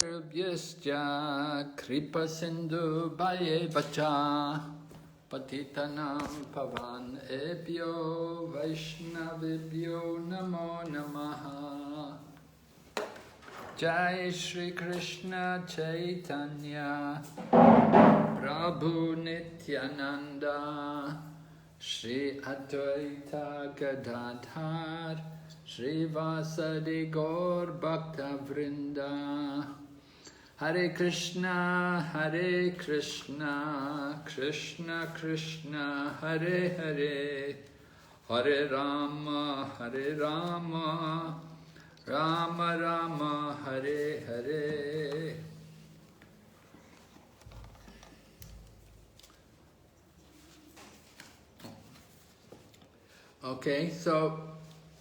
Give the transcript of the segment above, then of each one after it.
Yasya kripa sindhu bhaye vacha patitanam pavan ebhyo vaishnavibhyo namo namaha. Jai Shri Krishna Chaitanya Prabhu Nityananda Shri Advaita Gadadhar Shri Vasadi Gaur Bhakta Vrinda. Hare Krishna, Krishna Krishna, Hare Hare, Hare Rama, Rama Rama, Hare Hare. Okay, so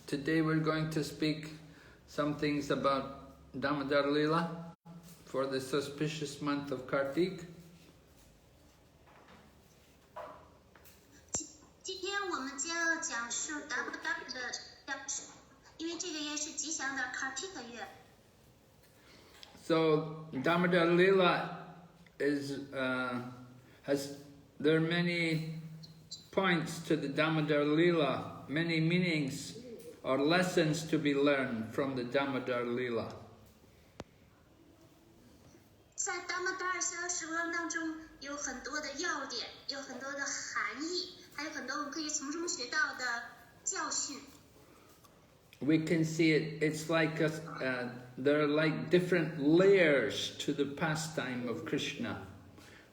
today we're going to speak some things about Damodara Lila for this auspicious month of Kartik. 今天我们将要讲述 Damodara 的教授，因为这个月是吉祥的 Kartik 月。So Damodara Lila there are many points to the Damodara Lila, many meanings or lessons to be learned from the Damodara Lila. 在 Damodara 消时光当中，有很多的要点，有很多的含义，还有很多我们可以从中学到的教训。We can see it's like there are like different layers to the pastime of Krishna.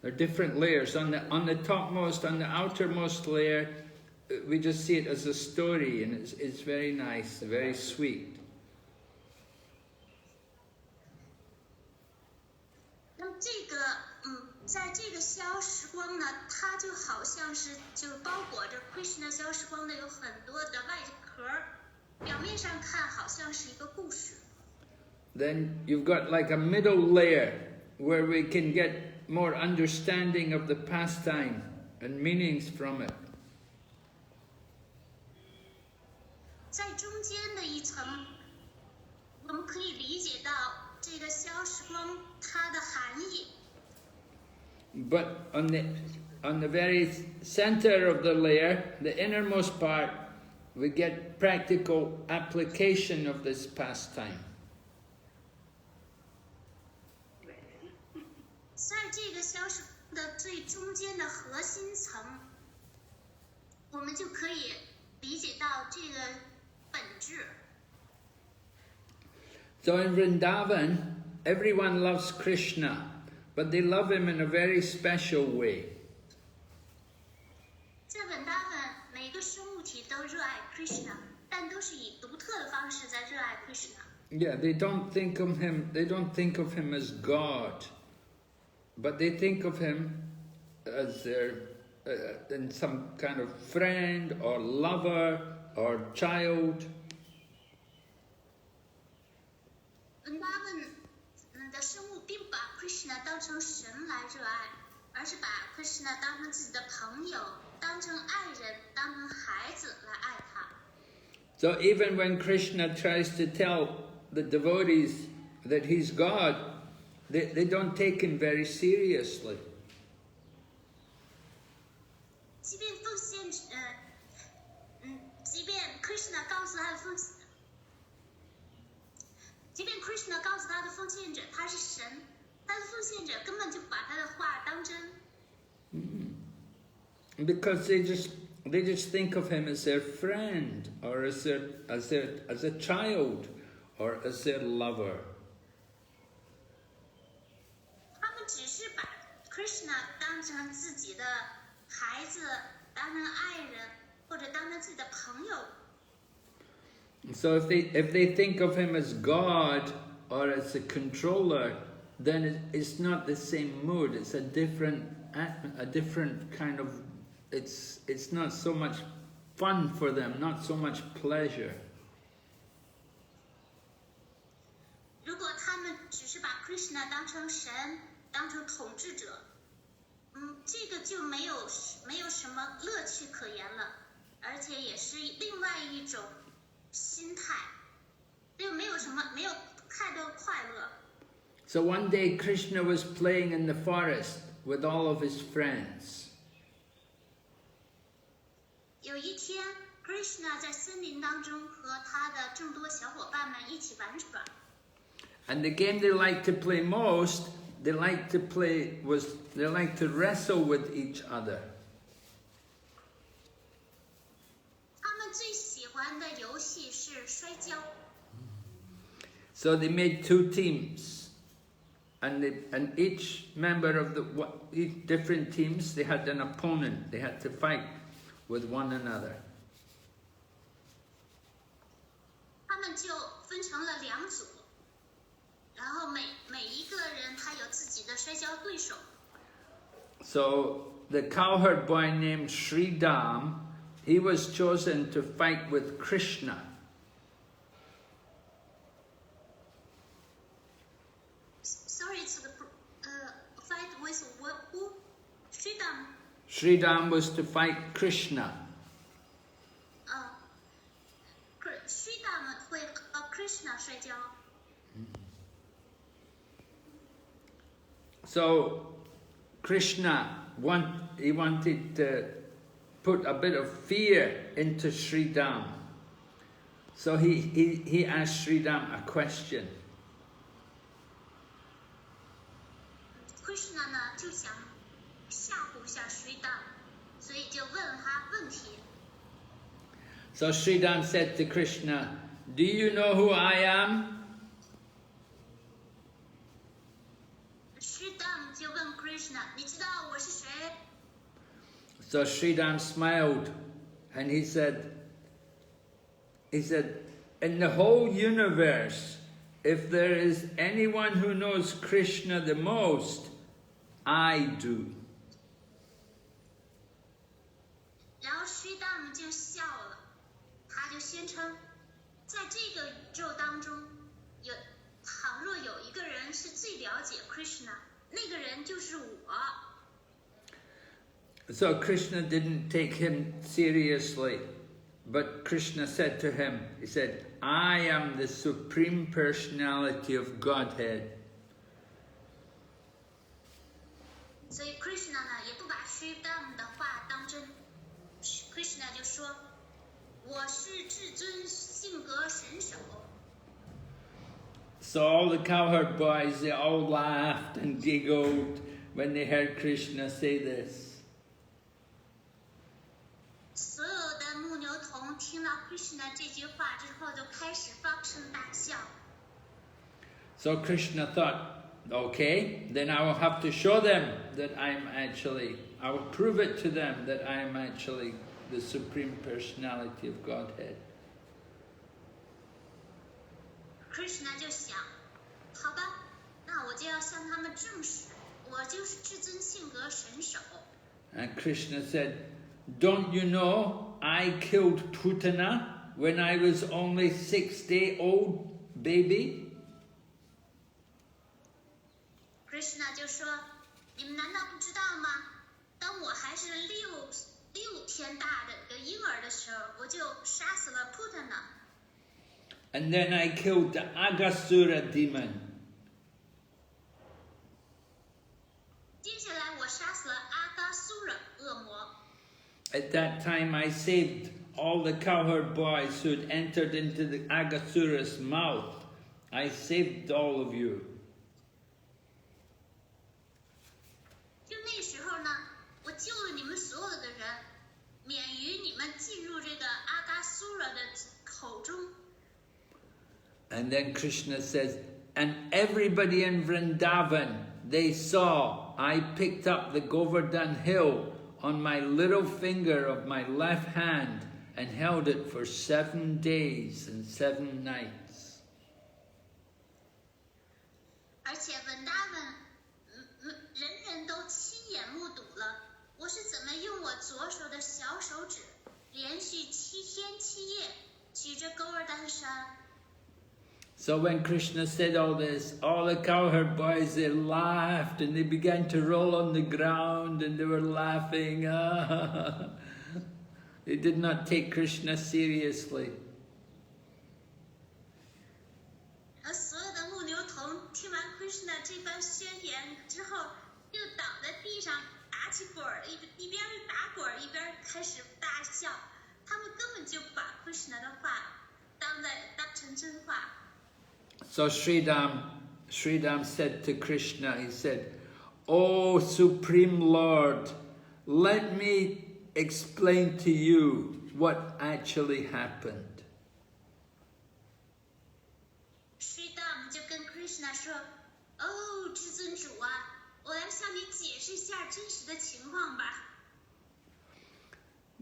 There are different layers. On the topmost, on the outermost layer, we just see it as a story, and it's very nice, very sweet. 那么这个，在这个消时光呢，它就好像是就包裹着 Krishna 消时光的有很多的外壳，表面上看好像是一个故事。Then you've got like a middle layer where we can get more understanding of the pastime and meanings from it. 在中间的一层，我们可以理解到这个消时光它的含义。But on the very center of the layer, the innermost part, we get practical application of this pastime. 在这个消时的最中间的核心层，我们就可以理解到这个本质。So in Vrindavan, everyone loves Krishna, but they love him in a very special way. 在本达文，每个生物体都热爱 Krishna， 但都是以独特的方式在热爱 Krishna。Yeah, they don't think of him as God, but they think of him as their in some kind of friend or lover or child. 本达文的生物并不把 Krishna 当成神来热爱，而是把 Krishna 当成自己的朋友，当成爱人，当成孩子来爱他。So even when Krishna tries to tell the devotees that he's God, they don't take him very seriously. 即便Krishna 告诉他的奉献者他是神，他的奉献者根本就把他的话当真。Because they just think of him as their friend or as a child or as their lover. 他们只是把 Krishna 当成自己的孩子，当成爱人，或者当成自己的朋友。So if they think of him as God or as a controller, then it's not the same mood. It's a different kind of. It's not so much fun for them, not so much pleasure. 如果他们只是把 Krishna 当成神，当成统治者，这个就没有什么乐趣可言了，而且也是另外一种心态，就没有太多快乐。So one day Krishna was playing in the forest with all of his friends. 有一天 Krishna 在森林当中和他的众多小伙伴们一起玩耍。 And the game they liked to play most, they liked to wrestle with each other. 他们最喜欢的游戏是摔跤。 So they made 2 teams, and each member of each different teams, they had an opponent. They had to fight with one another. 他们就分成了2组，然后每一个人他有自己的摔跤对手。 So the cowherd boy named Sridham, he was chosen to fight with Krishna. Sorry, it's the fight with who? Sridham. Sridham was to fight Krishna. Sridham 会和 Krishna 摔跤。 So Krishna wanted to put a bit of fear into Sridham. So he asked Sridham a question. Krishna 呢就想吓唬下 Sridham， 所以就问了他问题。 So Sridham said to Krishna, "Do you know who I am?" Sridham 就问 Krishna， 你知道我是谁？ So Sridham smiled and he said, "In the whole universe, if there is anyone who knows Krishna the most, I do." 然后 Sridham 就笑了，他就宣称，在这个宇宙当中，倘若有一个人是最了解 Krishna， 那个人就是我。 So Krishna didn't take him seriously, but Krishna said to him, he said, "I am the Supreme Personality of Godhead." 所以 Krishna 呢也不把 Sridham 的话当真 ，Krishna 就说，我是至尊性格神手。 So all the cowherd boys, they all laughed and giggled when they heard Krishna say this. 所有的牧牛童听到 Krishna 这句话之后，就开始放声大笑。 So Krishna thought, okay, then I will have to show them that I will prove it to them that I am actually the Supreme Personality of Godhead. Krishna 就想，好吧，那我就要向他们证实，我就是至尊性格神手。 And Krishna said, "Don't you know I killed Putana when I was only 6-day-old baby?" Krishna 就说，你们难道不知道吗？当我还是6天大的一个婴儿的时候，我就杀死了 Putana。 And then I killed the Agasura demon. 接下来我杀死了阿嘎苏尔恶魔。 At that time I saved all the cowherd boys who had entered into the Agasura's mouth. I saved all of you. 就那时候呢，我救了你们所有的人，免于你们进入这个阿嘎苏尔的口中。 And then Krishna says, and everybody in Vrindavan, they saw I picked up the Govardhan hill on my little finger of my left hand and held it for 7 days and 7 nights. 而且文达文，人人都亲眼目睹了，我是怎么用我左手的小手指，连续7天7夜举着勾尔丹山。 So when Krishna said all this, all the cowherd boys, they laughed and they began to roll on the ground and they were laughing. They did not take Krishna seriously. 所有的牧牛童听完 Krishna 番宣言之后，就倒在地上打起滚儿，一边打滚儿一边开始大笑。他们根本就把 Krishna 的话当成真话。So Sridham said to Krishna, he said, "O Supreme Lord, let me explain to you what actually happened." Sridham 就跟 Krishna 说：“哦，至尊主啊，我来向你解释一下真实的情况吧。”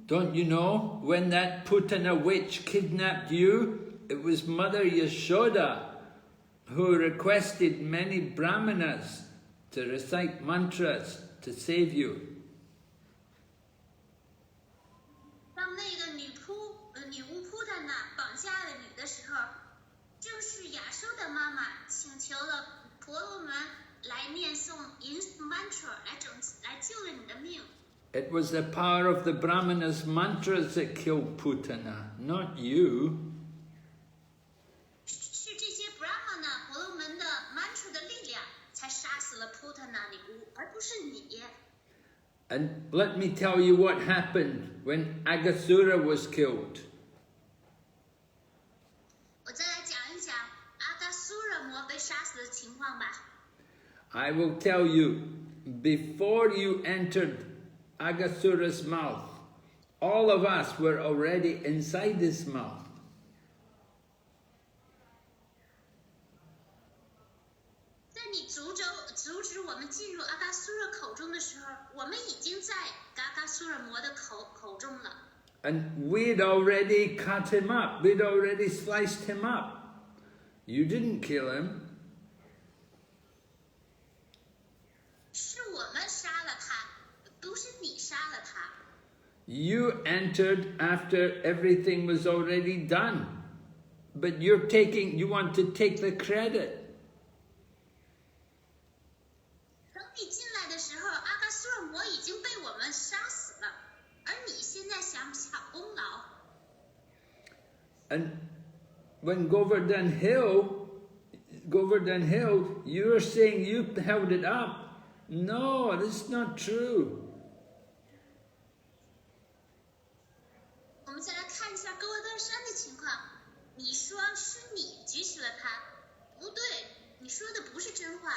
Don't you know, when that Putana witch kidnapped you, it was Mother Yashoda who requested many brahmanas to recite mantras to save you. 当那个女巫扑坦娜绑架了你的时候，正是亚修的妈妈请求了婆罗门来念诵吟诵 mantra 来救了你的命。It was the power of the brahmanas' mantras that killed Putana, not you. 是这些 brahmana 婆罗门的 mantra 的力量才杀死了 Putana 女巫，而不是你。And let me tell you what happened when Aghasura was killed. 我再来讲一讲阿伽苏惹魔被杀死的情况吧。I will tell you, before you entered Aghasura's mouth, all of us were already inside his mouth. 在你阻止我们进入阿伽苏惹口中的时候，我们已经在阿伽苏惹魔的口中了。And we'd already cut him up. We'd already sliced him up. You didn't kill him. 是我们杀了他，不是你杀了他。You entered after everything was already done. But you want to take the credit. 等你进来的时候，阿伽苏惹魔已经被我们杀死了，而你现在想抢功劳。And when Govardhan Hill, you were saying you held it up. No, that's not true. 我们再来看一下勾尔登山的情况。你说是你举起了它，不对，你说的不是真话。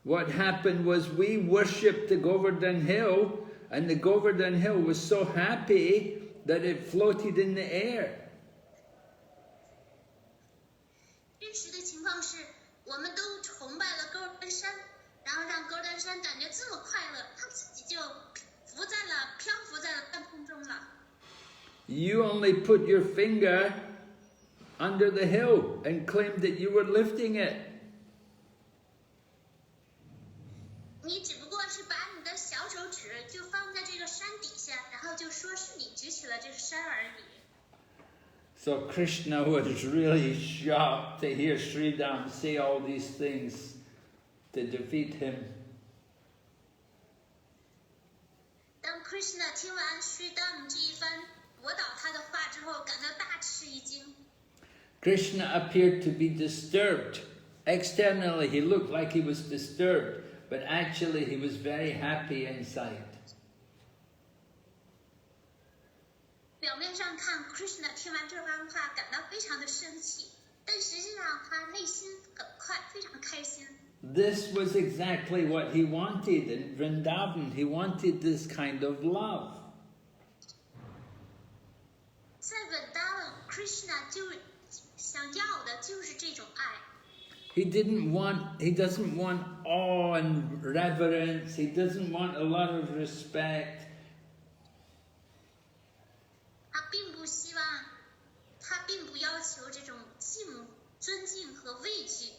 What happened was we worshipped the Govardhan Hill, and the Govardhan Hill was so happy that it floated in the air. 真实的情况是，我们都崇拜了勾尔登山，然后让勾尔登山感觉这么快乐，它自己就漂浮在了半空中了。You only put your finger under the hill and claimed that you were lifting it. 你只不过是把你的小手指就放在这个山底下，然后就说是你举起了这个山而已。So Krishna was really shocked to hear Sridham say all these things to defeat him. 当 Krishna 听完 Sridham 这一番驳倒他的话之后，感到大吃一惊。Krishna appeared to be disturbed. Externally, he looked like he was disturbed, but actually he was very happy inside. 表面上看 ，Krishna 听完这番话感到非常的生气，但实际上他内心非常开心。This was exactly what he wanted in Vrindavan. He wanted this kind of love. 在Vrindavan，Krishna 就想要的就是这种爱。He doesn't want awe and reverence. He doesn't want a lot of respect. 他并不要求这种尊敬和畏惧。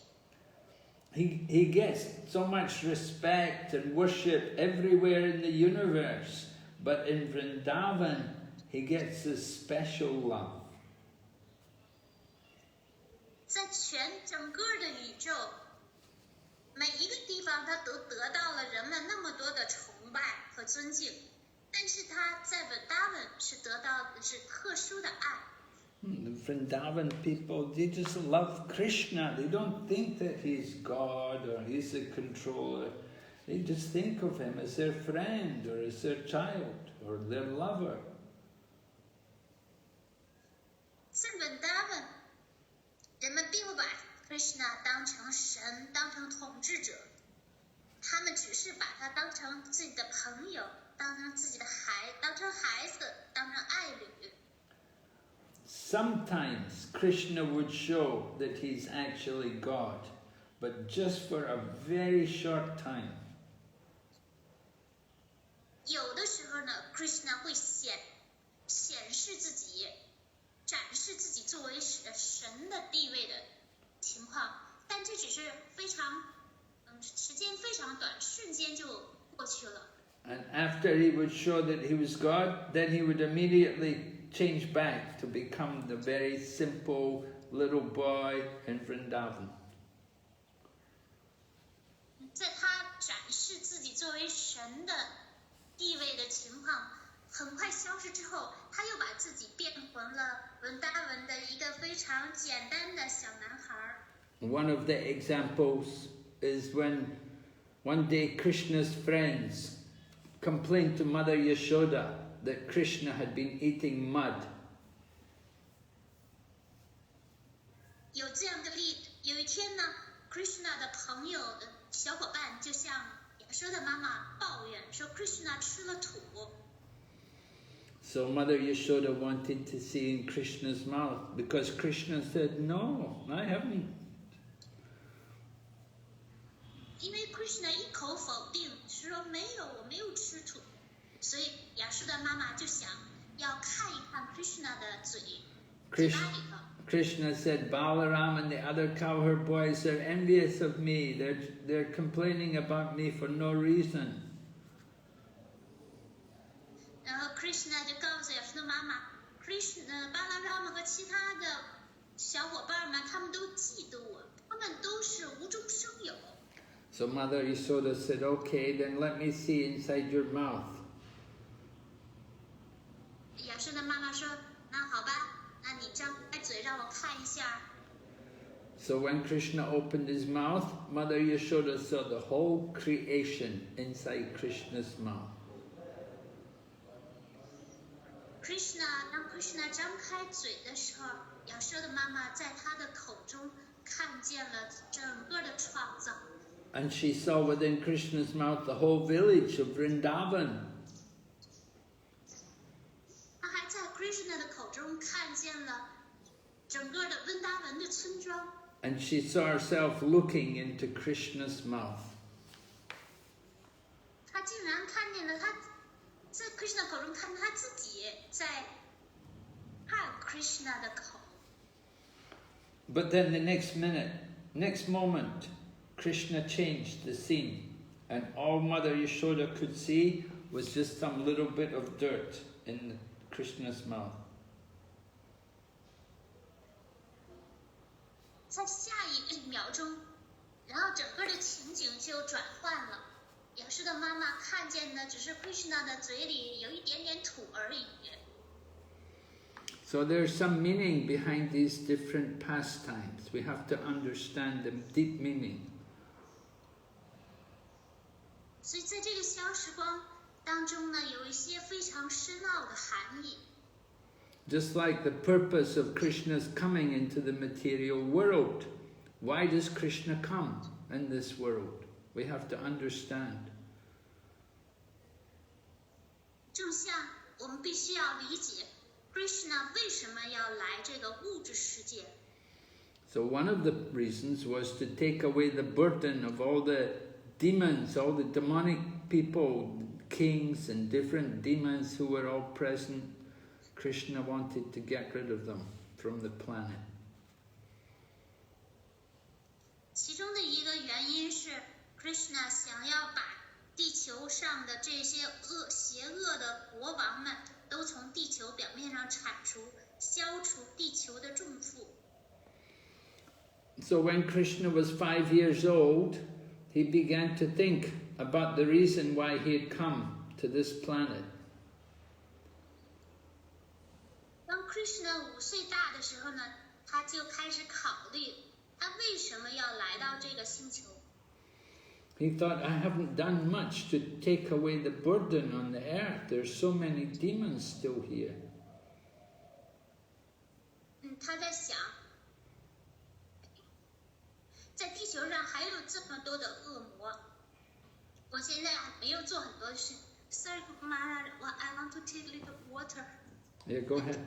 He gets so much respect and worship everywhere in the universe, but in Vrindavan, he gets this special love. 在整个的宇宙，每一个地方他都得到了人们那么多的崇拜和尊敬，但是他在 Vrindavan 是得到的是特殊的爱。The Vrindavan people, they just love Krishna. They don't think that he's God or he's the controller. They just think of him as their friend or as their child or their lover. 在 Vrindavan 人们并不把 Krishna 当成神，当成统治者，他们只是把他当成自己的朋友，当成自己的当成孩子，当成爱侣。 Sometimes Krishna would show that he's actually God, but just for a very short time. 有的时候呢 ，Krishna 会显示自己，展示自己作为神的地位的情况，但这只是非常，时间非常短，瞬间就过去了。 And after he would show that he was God, then he would immediately change back to become the very simple little boy in Vrindavan. 在他展示自己作为神的地位的情况很快消失之后，他又把自己变成了文达文的一个非常简单的小男孩。 One of the examples is when one day Krishna's friends complained to Mother Yashoda that Krishna had been eating mud. 有这样的有一天呢 ，Krishna 的朋友的小伙伴就向亚说的妈妈抱怨说 ，Krishna 吃了土。 So Mother Yashoda wanted to see in Krishna's mouth because Krishna said, "No, I haven't." 因为 Krishna 一口否定，说没有，我没有吃土，所以亚说的妈妈就想要看一看 Krishna 的嘴巴里头。 Krishna said, "Balaram and the other cowherd boys are envious of me. They're complaining about me for no reason." 然后 Krishna 就告诉亚说的妈妈 ，Krishna 巴拉拉姆和其他的小伙伴们，他们都嫉妒我，他们都是无中生有。 So Mother Yashoda said, "Okay, then let me see inside your mouth." 亚说的妈妈说：“那好吧，那你张开嘴让我看一下。” So when Krishna opened his mouth, Mother Yashoda saw the whole creation inside Krishna's mouth. Krishna 当 Krishna 张开嘴的时候，亚说的妈妈在他的口中看见了整个的创造。 And she saw within Krishna's mouth the whole village of Vrindavan. 他还在 Krishna 的口中看见了整个的温达文的村庄。 And she saw herself looking into Krishna's mouth. 他竟然看见了他在 Krishna 口中看见他自己在看 Krishna 的口。 But then the next moment, Krishna changed the scene, and all Mother Yashoda could see was just some little bit of dirt in Krishna's mouth. 在下一秒钟，然后整个的情景就转换了。亚说的妈妈看见的只是 Krishna 的嘴里有一点点土而已。 So there's some meaning behind these different pastimes. We have to understand the deep meaning. 所以在这个消时光当中呢，有一些非常深奥的含义。 Just like the purpose of Krishna's coming into the material world. Why does Krishna come in this world? We have to understand. 正像我们必须要理解 Krishna 为什么要来这个物质世界。 So one of the reasons was to take away the burden of all the demons, all the demonic people, kings and different demons who were all present. Krishna wanted to get rid of them from the planet. 其中的一个原因是 Krishna 想要把地球上的这些邪恶的国王们都从地球表面上铲除，消除地球的重负。 So when Krishna was 5 years old, he began to think about the reason why he had come to this planet. 当 Krishna 5岁大的时候呢，他就开始考虑他为什么要来到这个星球。He thought, I haven't done much to take away the burden on the earth. There's so many demons still here. 他在想，在地球上还有这么多的恶魔，我现在还没有做很多的事。Sorry, Mara, I want to take a little water. Yeah, go ahead.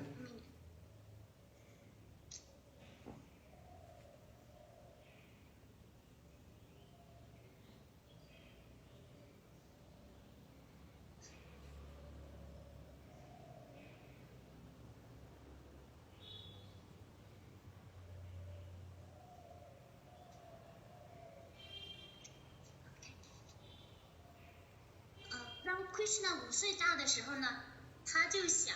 Krishna 5岁大的时候呢，他就想，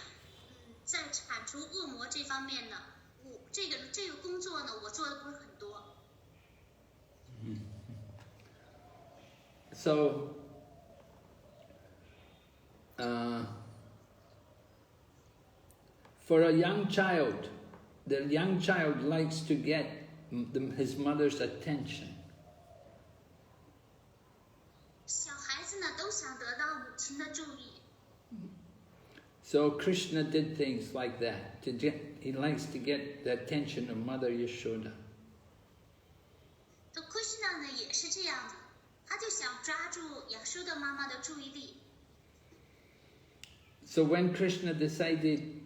在铲除恶魔这方面呢，这个工作呢，我做的不是很多。So, for a young child, the young child likes to get his mother's attention. 小孩子呢，都想得到母亲的注意。So Krishna did things like that. He likes to get the attention of Mother Yashoda. Krishna 呢也是这样的，他就想抓住亚修的妈妈的注意力。So when Krishna decided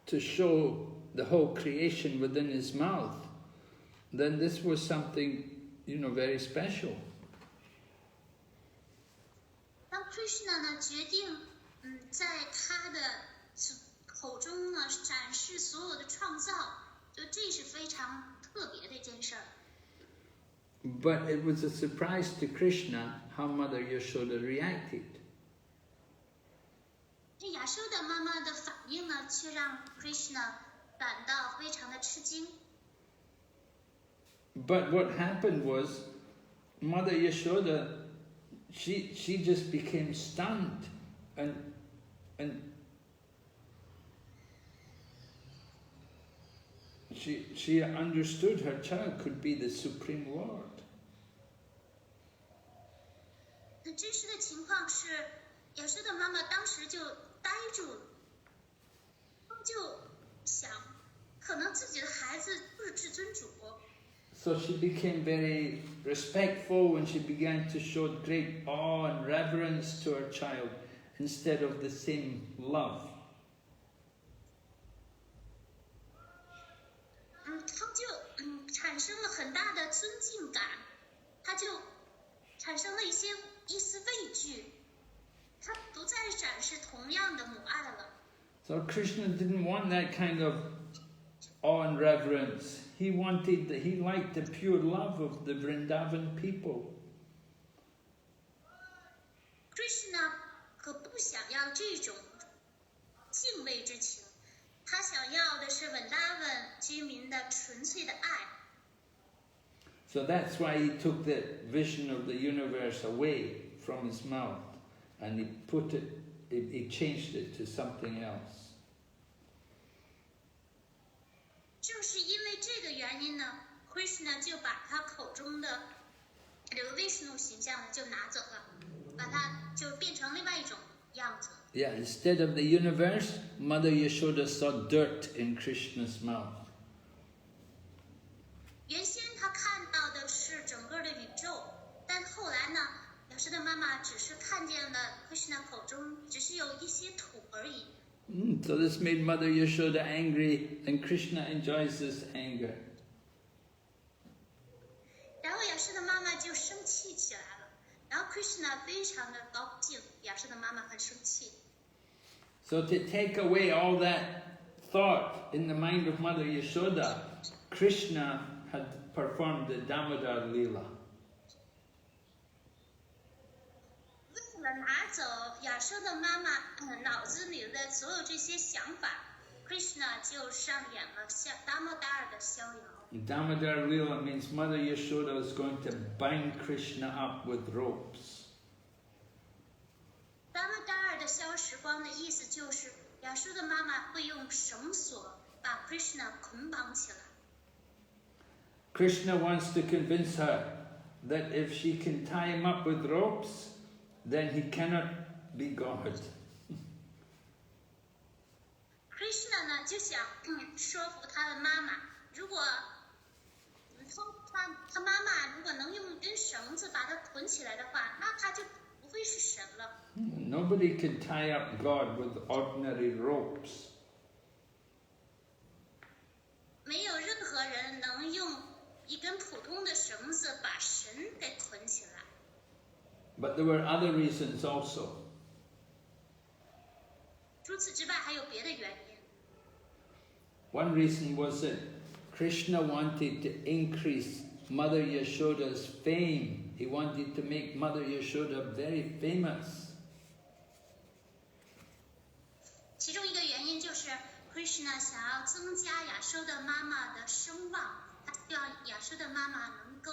to show the whole creation within his mouth, then this was something, very special. 当 Krishna 呢决定，在他的口中呢展示所有的创造，就这是非常特别的一件事儿。But it was a surprise to Krishna how Mother Yashoda reacted. 这亚修的妈妈的反应呢，却让 Krishna 感到非常的吃惊。But what happened was, Mother Yashoda, she just became stunned, and she understood her child could be the Supreme Lord. 那真实的情况是，亚修的妈妈当时就呆住了，就想，可能自己的孩子就是至尊主。So she became very respectful when she began to show great awe and reverence to her child instead of the same love. 她就产生了很大的尊敬感，她就产生了一丝畏惧，她不再展示同样的母爱了。So Krishna didn't want that kind of awe and reverence. He liked the pure love of the Vrindavan people. Krishna 可不想要这种敬畏之情，他想要的是Vrindavan居民的纯粹的爱。So that's why he took the vision of the universe away from his mouth, and he changed it to something else. 就是因为这个原因呢 ，Krishna 就把他口中的这个 Vishnu 形象呢就拿走了，把它就变成另外一种样子。Yeah, instead of the universe, Mother Yashoda saw dirt in Krishna's mouth. 原先他看到的是整个的宇宙，但后来呢，亚瑟的妈妈只是看见了 Krishna 口中只是有一些土而已。So this made Mother Yashoda angry, and Krishna enjoys this anger. 然后亚瑟的妈妈就生气起来了，然后 Krishna 非常的高兴，亚瑟的妈妈很生气。So to take away all that thought in the mind of Mother Yashoda, Krishna had performed the Damodara Lila. 为了拿走亚瑟的妈妈脑子里的所有这些想法 ，Krishna 就上演了像 Damodara 的逍遥。Damodara Lila means Mother Yashoda is going to bind Krishna up with ropes. Damodara 的消时光的意思就是亚述的妈妈会用绳索把 Krishna 捆绑起来。Krishna wants to convince her that if she can tie him up with ropes, then he cannot be God. Krishna 呢就想说服他的妈妈，如果他妈妈如果能用一根绳子把他捆起来的话，那他就不会是神了。Nobody can tie up God with ordinary ropes. 没有任何人能用一根普通的绳子把神给捆起来。But there were other reasons also. 除此之外还有别的原因。One reason was that Krishna wanted to increase Mother Yashoda's fame. He wanted to make Mother Yashoda very famous. 其中一个原因就是 Krishna 想要增加亚修的妈妈的声望，他希望亚修的妈妈能够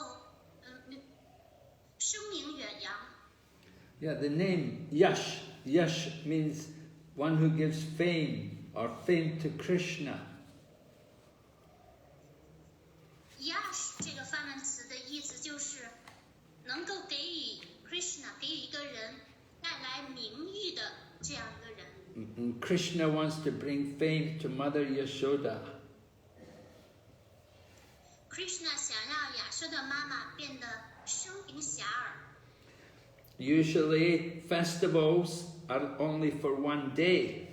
声名远扬。Yeah, the name Yash. Yash means one who gives fame or fame to Krishna. Yash 这个梵文词的意思就是能够给予 Krishna 给予一个人带来名誉的这样一个人。And Krishna wants to bring fame to Mother Yashoda. Krishna 想让亚修的妈妈变得声名遐迩。Usually festivals are only for one day.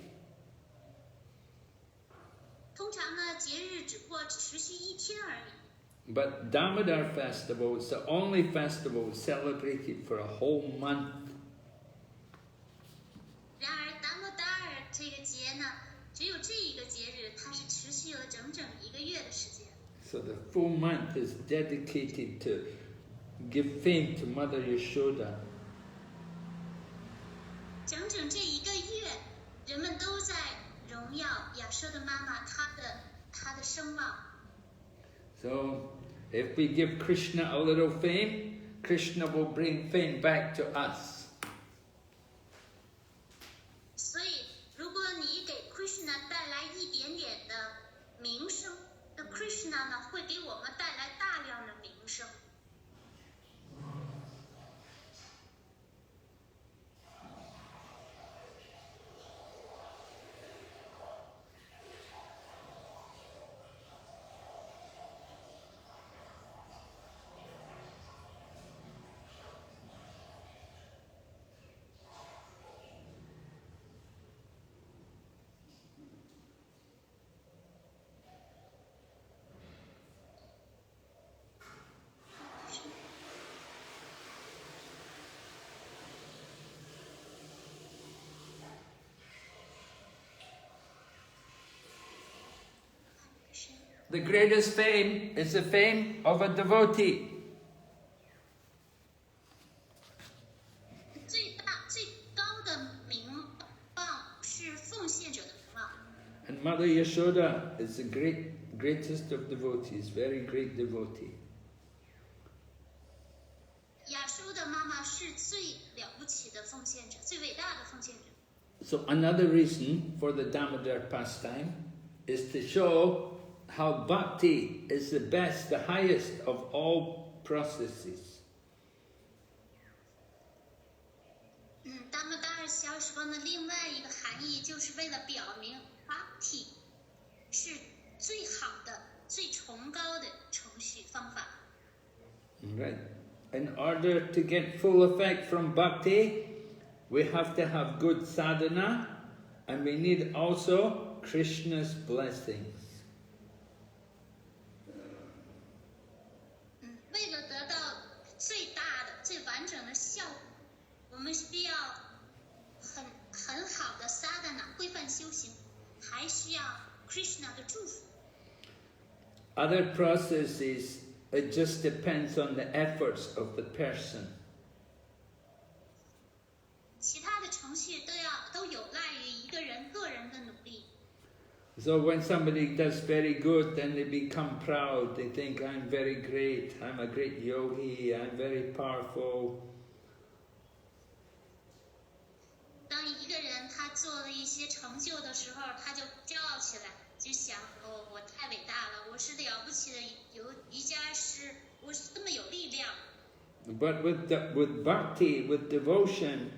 通常呢，节日只不过持续一天而已。But Damodara festival is the only festival celebrated for a whole month. 然而，达摩达尔这个节呢，只有这一个节日，它是持续了整整一个月的时间。So the full month is dedicated to give fame to Mother Yashoda. 整整这一个月，人们都在荣耀亚瑟的妈妈她的声望。So if we give Krishna a little fame, Krishna will bring fame back to us. 所以，如果你给 Krishna 带来一点点的名声，那 Krishna 呢会给我们带来大量的名声。The greatest fame is the fame of a devotee. 最高的名望是奉献者的名望。And Mother Yashoda is the greatest of devotees, very great devotee. 亚修的妈妈是最了不起的奉献者，最伟大的奉献者。So another reason for the Damodar pastime is to show how bhakti is the best, the highest of all processes. 达摩达尔小说呢，另外一个含义就是为了表明 bhakti 是最好的、最崇高的程序方法。Right. In order to get full effect from bhakti, we have to have good sadhana, and we need also Krishna's blessings. 为了得到最大的、最完整的效果，我们需要很好的 sadhana 规范修行，还需要 Krishna 的祝福。Other processes, it just depends on the efforts of the person. 其他的程序都有赖于一个人个人的努力。So when somebody does very good, then they become proud. They think, I'm very great, I'm a great yogi, I'm very powerful. 当当一个人他做了一些成就的时候，他就骄傲起来，就想哦，我太伟大了，我是了不起的瑜伽师，我是这么有力量。 But with bhakti, with devotion,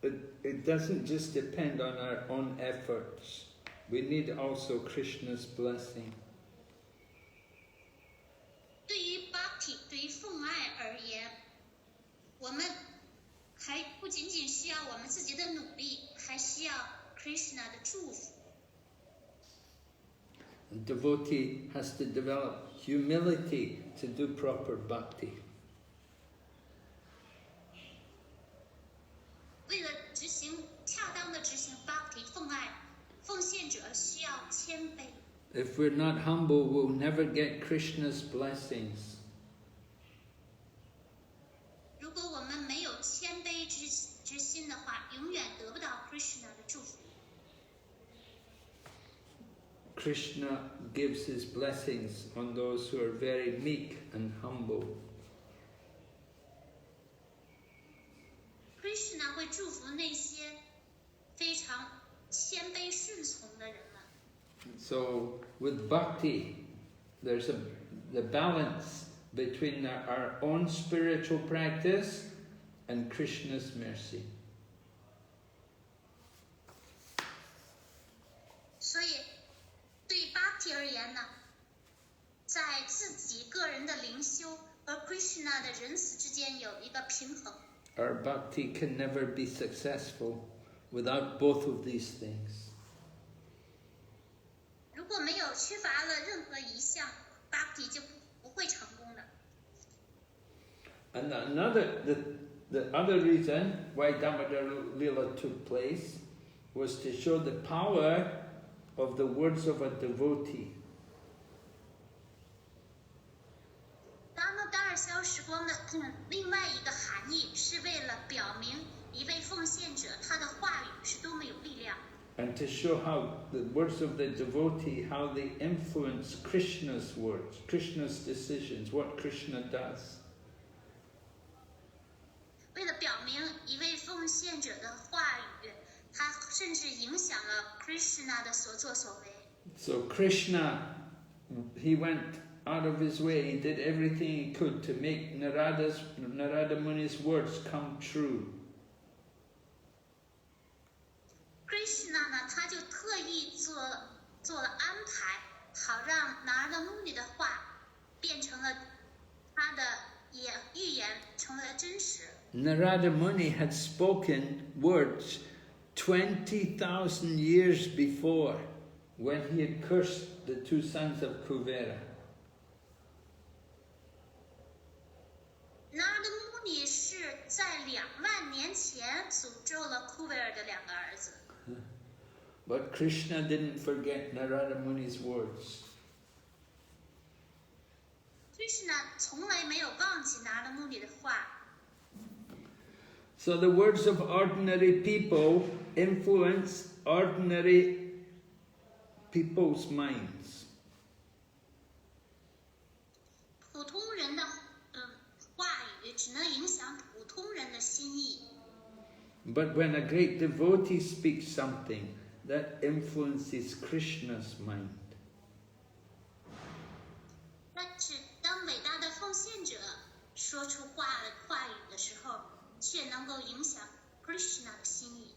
it doesn't just depend on our own efforts. We need also Krishna's blessing. 对于 bhakti， 对于奉爱而言，我们还不仅仅需要我们自己的努力，还需要 Krishna 的祝福。 The devotee has to develop humility to do proper bhakti. 为了恰当的执行 bhakti 奉爱，奉献者需要谦卑。 If we're not humble, we'll never get Krishna's blessings. 如果我们没有谦卑之心的话，永远得不到 Krishna 的祝福。 Krishna gives his blessings on those who are very meek and humble. Krishna 会祝福那些非常谦卑顺从的人们。 So with bhakti, there's the balance between our own spiritual practice and Krishna's mercy. 所以，对 bhakti 而言呢，在自己个人的灵修和 Krishna 的仁慈之间有一个平衡。 Our bhakti can never be successful without both of these things. 如果没有缺乏了任何一项 bhakti 就不会成功的。 And the other reason why Damodara Lila took place was to show the power of the words of a devotee. Damodara 消时光的另外一个含义是为了表明一位奉献者他的话语是多么有力量。 And to show how the words of the devotee, how they influence Krishna's words, Krishna's decisions, what Krishna does. 为了表明一位奉献者的话语，他甚至影响了 Krishna 的所作所为。 So Krishna, he went out of his way, he did everything he could to make Narada Muni's words come true. Krishna 呢，他就特意做了安排，好让 Narada Muni 的话变成了他的预言，成为了真实。 Narada Muni had spoken words 20,000 years before when he had cursed the two sons of Kuvera. Narada Muni 是在20000年前诅咒了库维尔的2个儿子。 But Krishna didn't forget Narada Muni's words. Krishna 从来没有忘记 Narada Muni 的话。 So the words of ordinary people influence ordinary people's minds. 普通人的话语只能影响普通人的心意。 But when a great devotee speaks something, that influences Krishna's mind. 但是当伟大的奉献者说出话语的时候，却能够影响 Krishna 的心意。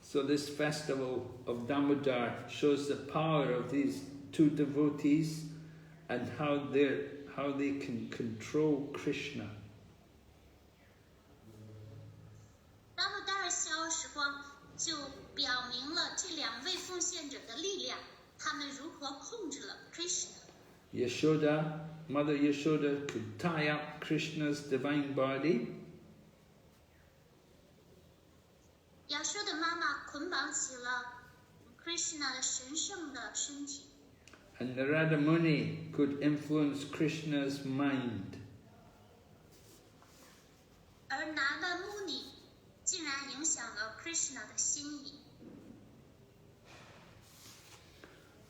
So this festival of Damodar shows the power of these two devotees and how they can control Krishna. Damodara 消时光就表明了这2位奉献者的力量，他们如何控制了 Krishna。 Mother Yashoda could tie up Krishna's divine body. 亚瑟的妈妈捆绑起了 Krishna 的神圣的身体。 And Narada Muni could influence Krishna's mind. 而Narada Muni竟然影响了 Krishna 的心意。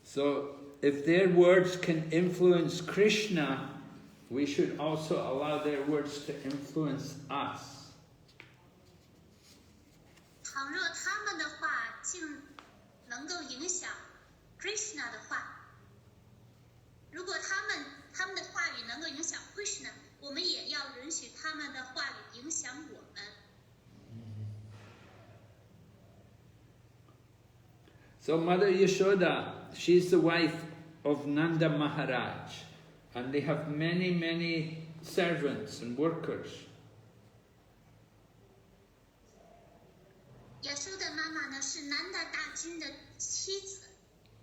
So if their words can influence Krishna, we should also allow their words to influence us. 倘若他们的话竟能够影响 Krishna 的话，如果他们的话语能够影响 Krishna， 我们也要允许他们的话语影响我们。So Mother Yashoda, she's the wife of Nanda Maharaj, and they have many, many servants and workers. 亚修的妈妈呢是南达大君的妻子，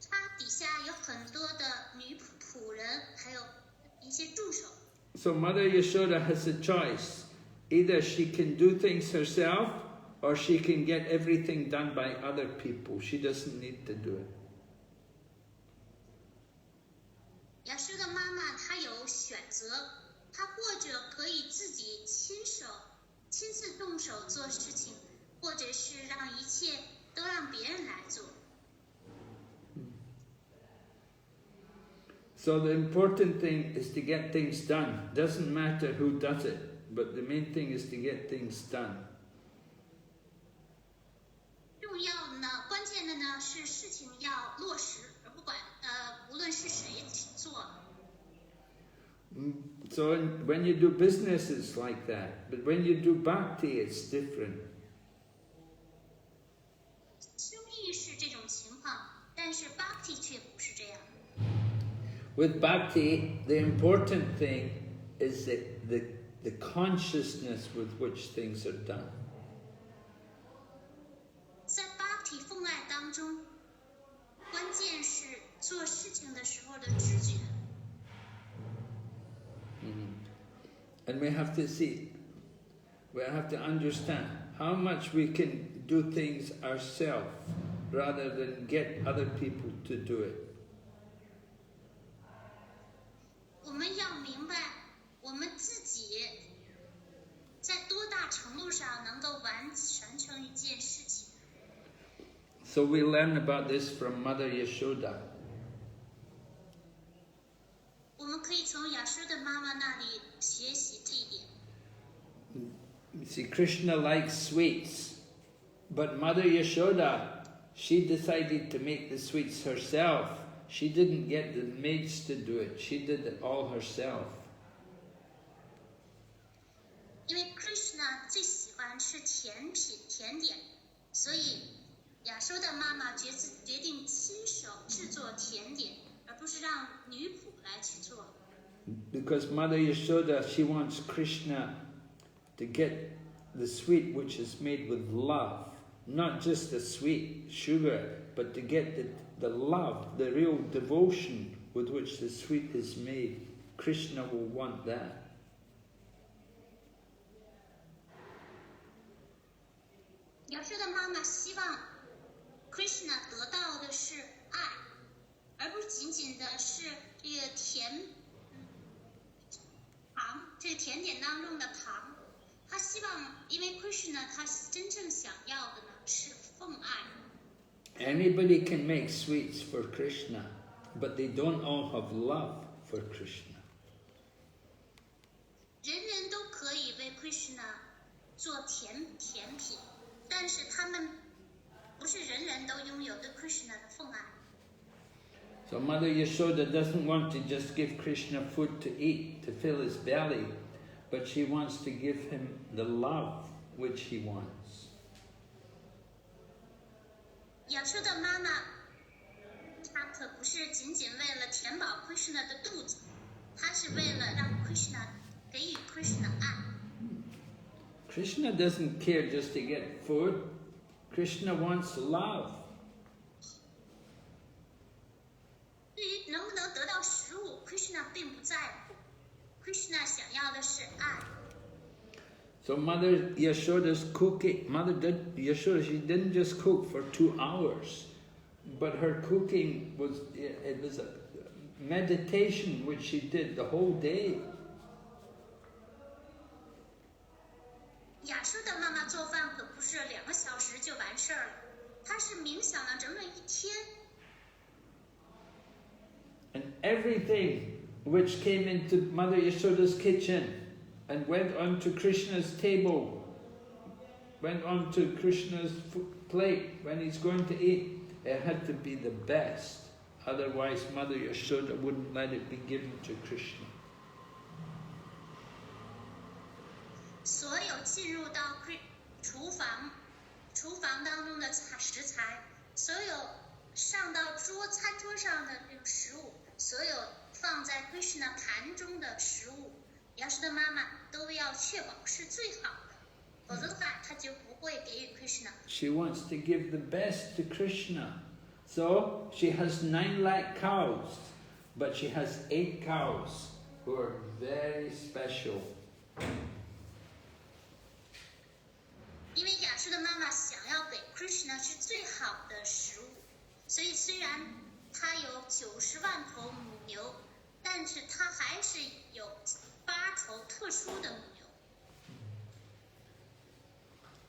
她底下有很多的女仆人，还有一些助手。So Mother Yashoda has a choice. Either she can do things herself, or she can get everything done by other people. She doesn't need to do it. 亚修的妈妈她有选择，她或者可以自己亲自动手做事情，或者是让一切都让别人来做。So the important thing is to get things done. Doesn't matter who does it, but the main thing is to get things done. 重要呢，关键的呢是事情要落实，而不管无论是谁去做。So when you do business, it's like that. But when you do bhakti, it's different. 生意是这种情况，但是 bhakti 却不是这样。With bhakti, the important thing is the consciousness with which things are done. 在 bhakti 奉爱当中，关键是做事情的时候的直觉。And we have to see, we have to understand how much we can do things ourselves rather than get other people to do it. 我们要明白，我们自己在多大程度上能够完成一件事情。So we learn about this from Mother Yashoda. 我们可以从亚修的妈妈那里学习这一点。You see, Krishna likes sweets, but Mother Yashoda, she decided to make the sweets herself. She didn't get the maids to do it. She did it all herself. 因为 Krishna 最喜欢吃甜点，所以亚修的妈妈决定亲手制作甜点，而不是让女仆来去做。Because Mother Yashoda, she wants Krishna to get the sweet which is made with love. Not just the sweet sugar, but to get the love, the real devotion with which the sweet is made. Krishna will want that. 亚修的妈妈希望 Krishna 得到的是爱，而不仅仅的是这个糖，这个甜点当中的糖。他希望，因为 Krishna 他真正想要的呢是奉爱。Anybody can make sweets for Krishna, but they don't all have love for Krishna. 人人都可以为 Krishna 做甜品，但是他们不是人人都拥有对 Krishna 的奉爱。So Mother Yashoda doesn't want to just give Krishna food to eat, to fill his belly, but she wants to give him the love which he wants. 亚修的妈妈，她可不是仅仅为了填饱 Krishna 的肚子，她是为了让 Krishna 给予 Krishna 爱。Krishna doesn't care just to get food. Krishna wants love. 对于能不能得到食物 ，Krishna 并不在乎。Krishna 想要的是爱。So Mother Yashoda's cooking, Yashoda, she didn't just cook for 2 hours, but her cooking was a meditation which she did the whole day. 亚修的妈妈做饭可不是2个小时就完事儿了，她是冥想了整整一天。And everything which came into Mother Yashoda's kitchen and went onto Krishna's table went onto Krishna's plate when he's going to eat, it had to be the best. Otherwise, Mother Yashoda wouldn't let it be given to Krishna. 所有进入到厨房当中的食材，所有上到餐桌上的这个食物，所有放在 Krishna 盘中的食物，亚瑟的妈妈都要确保是最好的，否则的话，她就不会给予 Krishna。She wants to give the best to Krishna. So she has 9 lakh cows, but she has 8 cows who are very special. 因为亚瑟的妈妈想要给 Krishna 是最好的食物，所以虽然她有90万头母牛，但是她还是有8头特殊的母牛。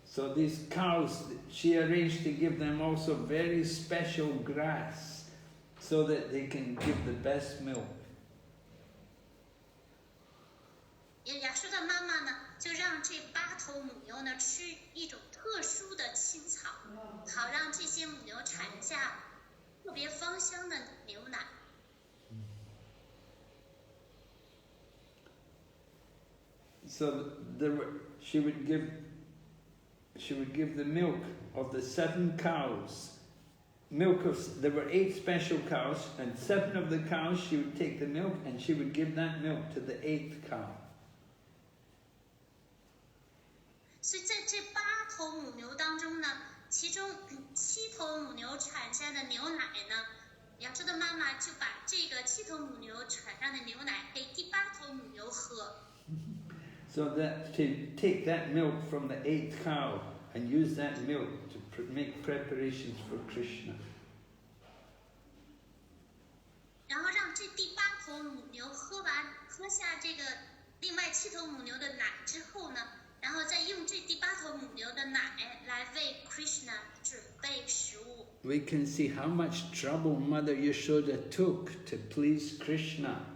So these cows, she arranged to give them also very special grass so that they can give the best milk. 亚瑟的妈妈呢，就让这8头母牛呢吃一种特殊的青草，好让这些母牛产下特别芳香的牛奶。So she would give the milk of the 7 cows. There were 8 special cows, and 7 of the cows she would take the milk and she would give that milk to the 8th cow. 所以在这8头母牛当中呢，其中7头母牛产下的牛奶呢，亚瑟的妈妈就把这个7头母牛产上的牛奶给第8头母牛喝。So that to take that milk from the 8th cow and use that milk to make preparations for Krishna. 然后让这第8头母牛喝下这个另外7头母牛的奶之后呢，然后再用这第8头母牛的奶来为 Krishna 准备食物。We can see how much trouble Mother Yashoda took to please Krishna.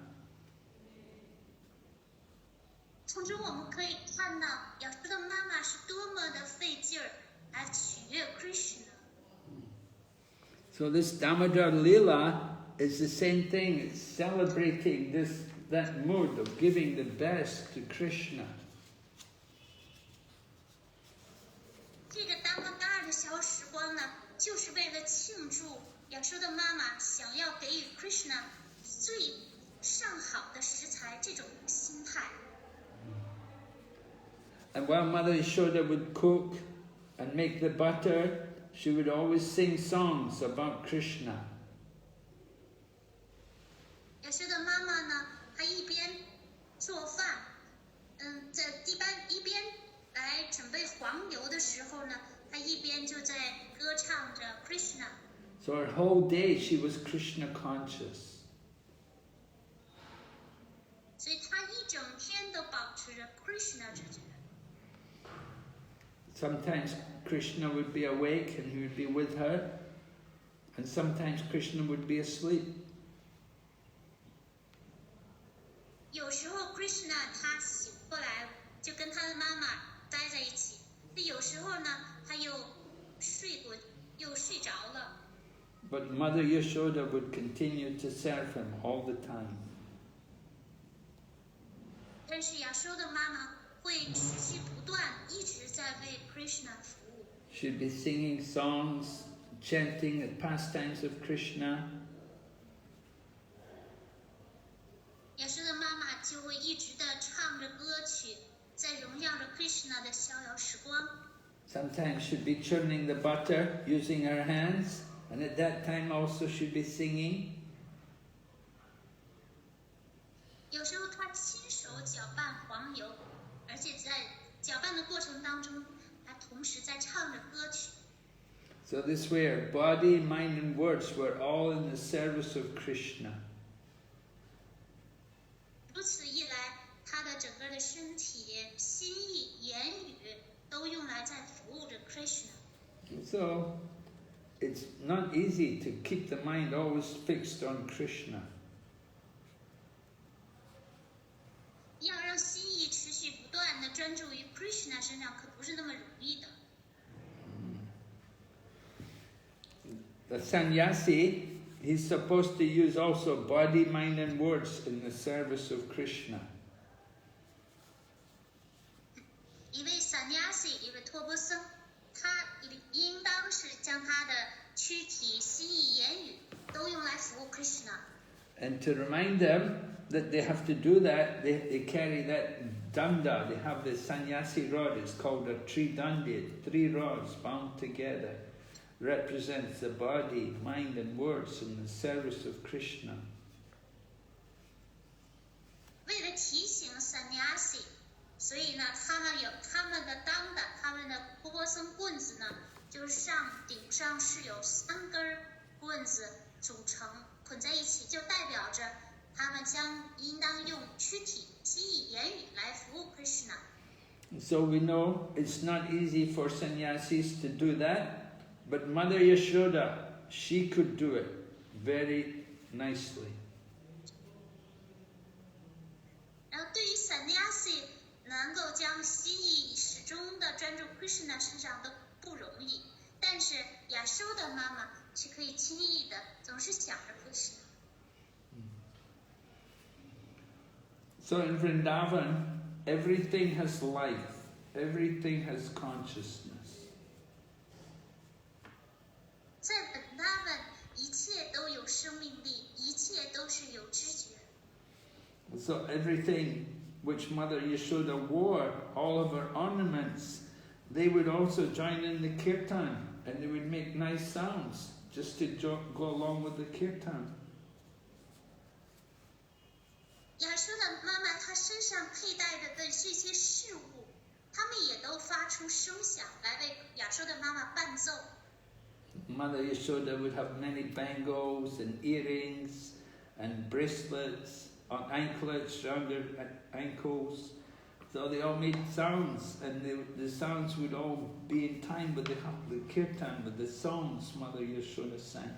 从中我们可以看到，亚瑟的妈妈是多么的费劲儿来取悦 Krishna。So this Damodara Lila is the same thing. It's celebrating that mood of giving the best to Krishna. 这个达摩达尔的小时光呢，就是为了庆祝亚瑟的妈妈想要给予 Krishna 最上好的食材这种心态。And while Mother Yashoda would cook and make the butter, she would always sing songs about Krishna. 亚瑟的妈妈呢，她一边做饭，在一边来准备黄油的时候呢，她一边就在歌唱着 Krishna。So her whole day she was Krishna conscious. 所以她一整天都保持着 Krishna 之觉。Sometimes Krishna would be awake and he would be with her, and sometimes Krishna would be asleep. 有时候 Krishna 他醒过来，就跟他的妈妈待在一起；有时候呢，他又睡着了。But Mother Yashoda would continue to serve him all the time. 但是亚瑟的妈妈会持续不断，一直在为 Krishna 服务。She'd be singing songs, chanting the pastimes of Krishna. 亚瑟的妈妈就会一直的唱着歌曲，在荣耀着 Krishna 的逍遥时光。Sometimes she'd be churning the butter using her hands, and at that time also she'd be singing. 有时候她亲手搅拌黄油，而且在搅拌的过程当中，她同时在唱着歌曲。So this way her body, mind and words were all in the service of Krishna. 如此一来，她的整个的身体、心意、言语都用来在服务着 Krishna。So it's not easy to keep the mind always fixed on Krishna. 要让心意持续不断的专注于 Krishna 身上，可不是那么容易的。the sannyasi, he's supposed to use also body, mind and words in the service of Krishna. 一位 sannyasi 一位托钵僧，他应当是将他的躯体、心意、言语都用来服务 Krishna。 And to remind them that they have to do that, they carry that danda, they have the sannyasi rod, it's called a tridandi, 3 rods bound together, represents the body, mind and words in the service of Krishna. 为了提醒 sannyasi， 所以呢，他们有他们的当的，他们的托钵僧棍子呢，就是顶上是有3根棍子组成，捆在一起，就代表着他们应当用躯体、心意、言语来服务 Krishna。 So we know it's not easy for sannyasis to do that, but Mother Yashoda, she could do it very nicely. 然后对于 sannyasi 能够将心意始终的专注 Krishna 身上都不容易，但是亚修的妈妈却可以轻易的总是想着 Krishna。 So in Vrindavan, everything has life, everything has consciousness. 在本他们一切都有生命力，一切都是有知觉。 So everything which Mother Yashoda wore, all of her ornaments, they would also join in the kirtan and they would make nice sounds just to go along with the kirtan. 亚修的妈妈她身上佩戴的这些饰物，他们也都发出声响来为亚修的妈妈伴奏。 Mother Yashoda would have many bangles and earrings and bracelets on anklets around her ankles. So they all made sounds, and the sounds would all be in time with the kirtan, with the songs Mother Yashoda sang.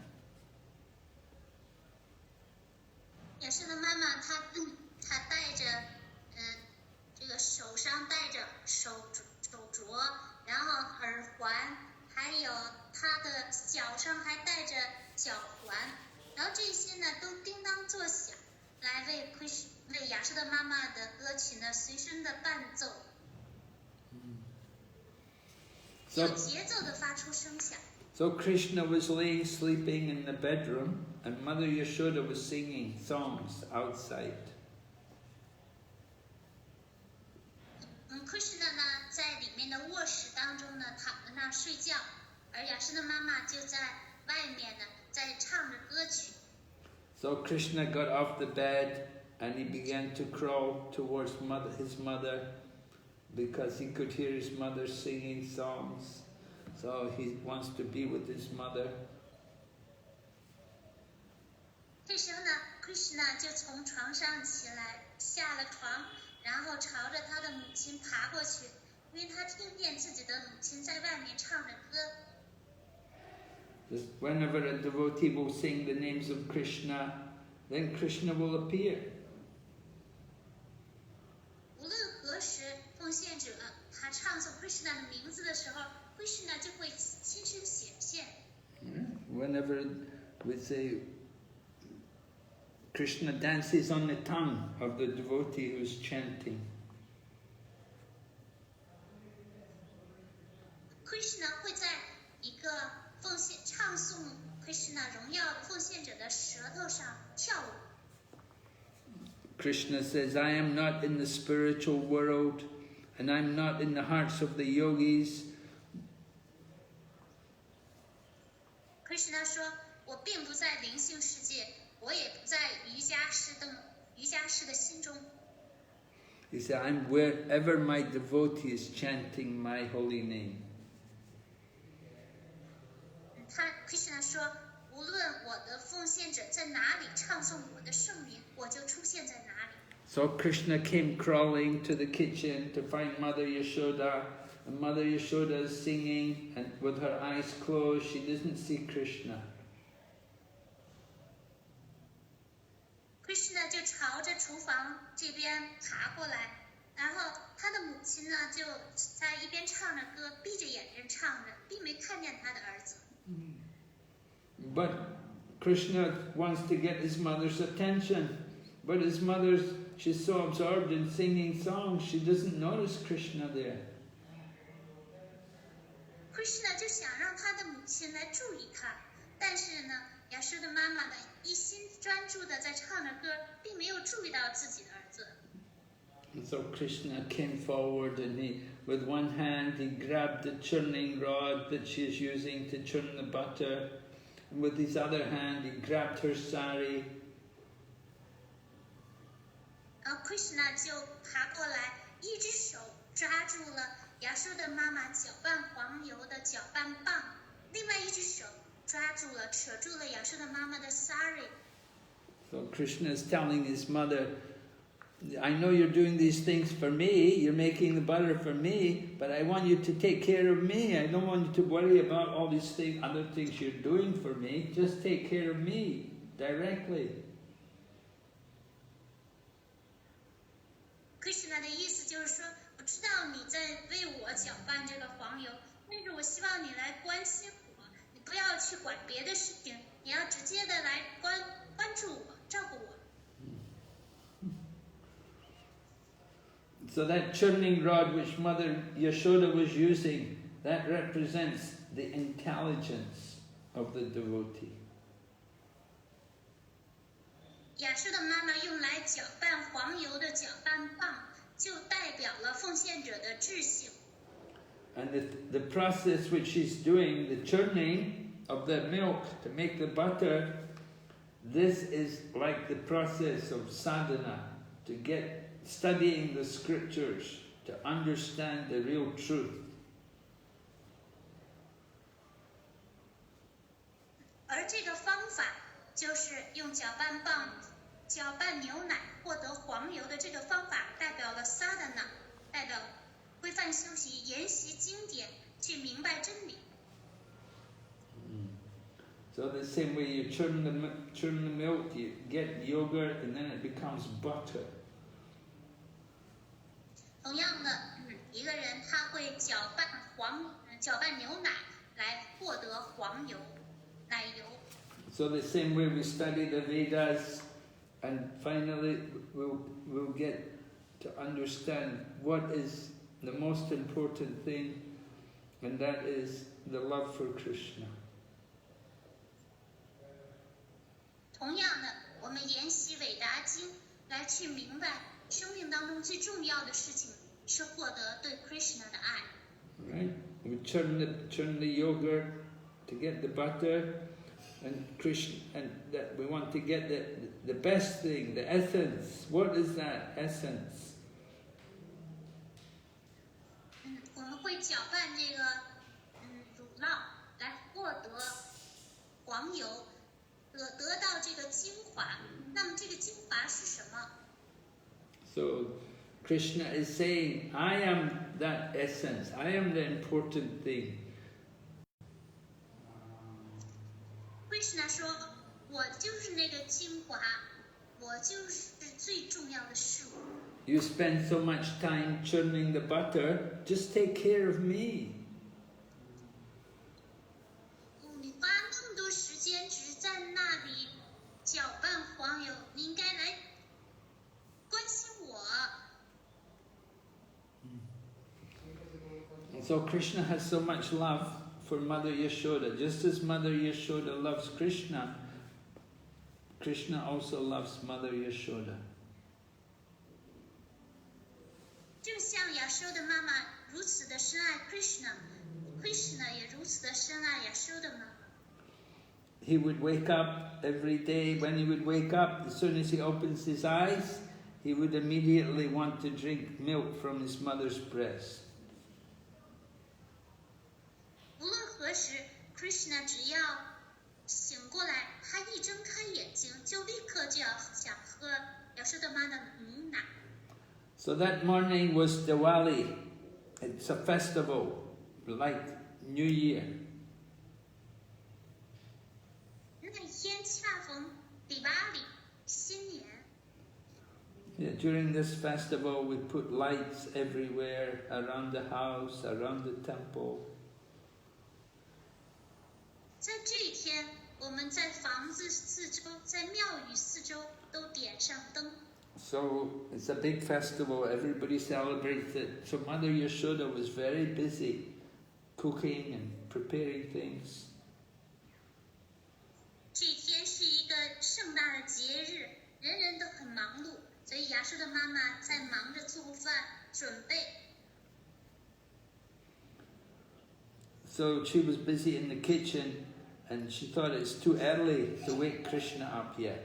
亚修的妈妈她戴着这个手上戴着手镯，然后耳环，还有她的脚上还戴着脚环，然后这些呢都叮当作响，来为亚修的妈妈的歌曲呢随身的伴奏，有节奏的发出声响。 So Krishna was laying sleeping in the bedroom, and Mother Yashoda was singing songs outside. Krishna 呢在里面的卧室当中呢躺在那儿睡觉，而亚修的妈妈就在外面呢在唱着歌曲。 So Krishna got off the bed and he began to crawl towards his mother because he could hear his mother singing songs. So he wants to be with his mother. 这时候呢 ，Krishna 就从床上起来，下了床，然后朝着他的母亲爬过去，因为他听见自己的母亲在外面唱着歌。 Just whenever a devotee will sing the names of Krishna, then Krishna will appear. 无论何时，奉献者他唱诵 Krishna 的名字的时候 ，Krishna 就会亲身显现。Whenever we say Krishna dances on the tongue of the devotee who's chanting. Krishna 会在一个唱诵 Krishna 荣耀奉献者的舌头上跳舞。 Krishna says, I am not in the spiritual world, and I'm not in the hearts of the yogis. Krishna 说：“我并不在灵性世界，我也不在瑜伽师的心中。” He said, I'm wherever my devotee is chanting my holy name. Krishna 说：“无论我的奉献者在哪里唱诵我的圣名，我就出现在哪里。” So Krishna came crawling to the kitchen to find Mother Yashoda, and Mother Yashoda is singing, and with her eyes closed, she doesn't see Krishna. Krishna 就朝着厨房这边爬过来，然后他的母亲呢就在一边唱着歌，闭着眼睛唱着，并没看见他的儿子。But Krishna wants to get his mother's attention. But his she's so absorbed in singing songs, she doesn't notice Krishna there. Krishna 就想让他的母亲来注意他，但是呢，亚瑟的妈妈呢，一心专注的在唱着歌，并没有注意到自己的儿子。And so Krishna came forward and with one hand he grabbed the churning rod that she is using to churn the butter, and with his other hand he grabbed her sari. 然后 Krishna 就爬过来，一只手抓住了亚瑟的妈妈搅拌黄油的搅拌棒，另外一只手扯住了亚瑟的妈妈的 sari。 So Krishna is telling his mother, I know you're doing these things for me, you're making the butter for me, but I want you to take care of me. I don't want you to worry about all these other things you're doing for me. Just take care of me directly. Krishna 的意思就是说，我知道你在为我搅拌这个黄油，但是我希望你来关心我，你不要去管别的事情，你要直接的来关注我，照顾我。So that churning rod which Mother Yashoda was using, that represents the intelligence of the devotee. 亚瑟的妈妈用来搅拌黄油的搅拌棒，就代表了奉献者的智性。And the process which she's doing, the churning of the milk to make the butter, this is like the process of sadhana, to get studying the scriptures, to understand the real truth. 而这个方法就是用搅拌棒搅拌牛奶获得黄油的这个方法，代表了 sadhana， 代表规范修习、研习经典，去明白真理。So the same way you churn the milk, you get yogurt, and then it becomes butter. 同样的，一个人他会搅拌牛奶来获得黄油、奶油。So the same way we study the Vedas, and finally we'll get to understand what is the most important thing, and that is the love for Krishna. 同样的，我们研习伟达经来去明白生命当中最重要的事情是获得对 Krishna 的爱。Right? We churn the yogurt to get the butter, and that we want to get the best thing, the essence. What is that essence? 我们会搅拌这个乳酪来获得黄油，得到这个精华。那么这个精华是什么？ So Krishna is saying, I am that essence, I am the important thing. Krishna 说，我就是那个精华，我就是最重要的事物。You spend so much time churning the butter, just take care of me. 你花那么多时间只在那里搅拌黄油，你应该来关心我。And so Krishna has so much love for Mother Yashoda. Just as Mother Yashoda loves Krishna, Krishna also loves Mother Yashoda. 就像亚瑟的妈妈如此的深爱 Krishna 也如此的深爱亚瑟的妈妈。He would wake up every day. When he would wake up, as soon as he opens his eyes, he would immediately want to drink milk from his mother's breast. 无论何时 ，Krishna 只要醒过来，他一睁开眼睛，就立刻就要想喝亚瑟的妈的母奶。So that morning was Diwali. It's a festival, like New Year. 那天恰逢迪瓦里新年。Yeah, during this festival, we put lights everywhere, around the house, around the temple. 在这一天，我们在房子四周，在庙宇四周都点上灯。So it's a big festival, everybody celebrates it. So Mother Yashoda was very busy cooking and preparing things. 这一天是一个盛大的节日，人人都很忙碌，所以亚瑟的妈妈在忙着做饭准备。So she was busy in the kitchen and she thought it's too early to wake Krishna up yet.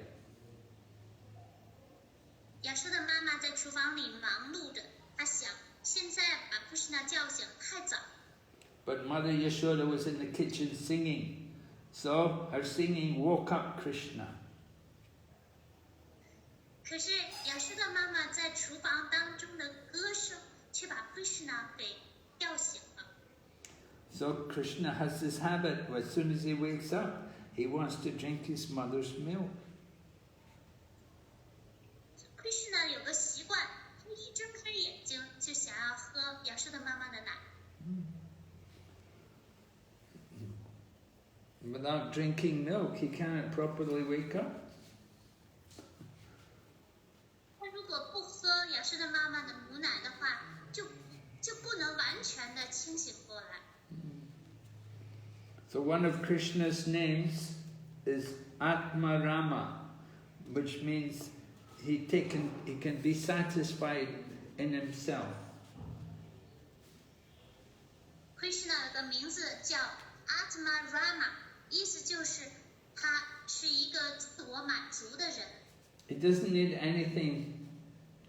亚瑟的妈妈在厨房里忙碌着，她想现在把 Krishna 叫醒太早。But Mother Yashoda was in the kitchen singing, so her singing woke up Krishna. 可是亚瑟的妈妈在厨房当中的歌声，却把 Krishna 给叫醒了。So Krishna has this habit, as soon as he wakes up, he wants to drink his mother's milk. Krishna 有个习惯，他一睁开眼睛就想要喝亚瑟的妈妈的奶。Without drinking milk, he cannot properly wake up. 他如果不喝亚瑟的妈妈的母奶的话，就不能完全的清醒过来。So one of Krishna's names is Atmarama, which means he can be satisfied in himself. Krishna 有个名字叫 Atmarama， 意思就是他是一个自我满足的人。He doesn't need anything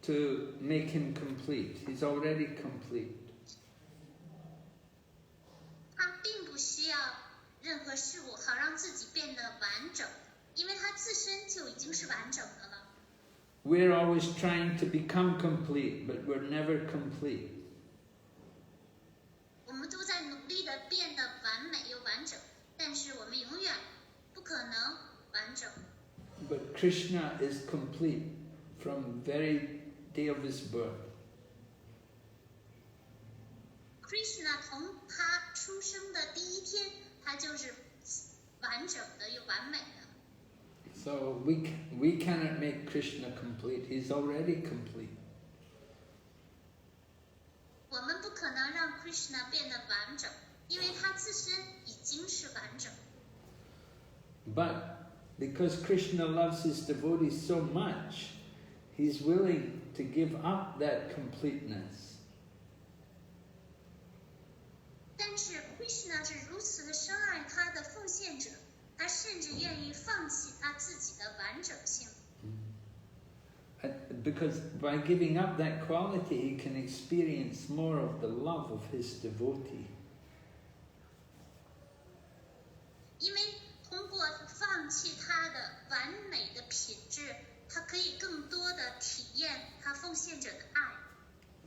to make him complete. He's already complete. 他并不需要任何事物好让自己变得完整，因为他自身就已经是完整的了。We're always trying to become complete, but we're never complete. 我们都在努力的变得完美又完整，但是我们永远不可能完整。But Krishna is complete from very day of his birth. Krishna 从他出生的第一天，他就是完整的又完美的。So we cannot make Krishna complete. He's already complete. 我们不可能让 Krishna 变得完整，因为他自身已经是完整。But because Krishna loves his devotees so much, he's willing to give up that completeness. 但是 Krishna 是如此的深爱他的奉献者，他甚至愿意放弃他自己的完整性。Because by giving up that quality, he can experience more of the love of his devotee. 因为通过放弃他的完美的品质，他可以更多的体验他奉献者的爱。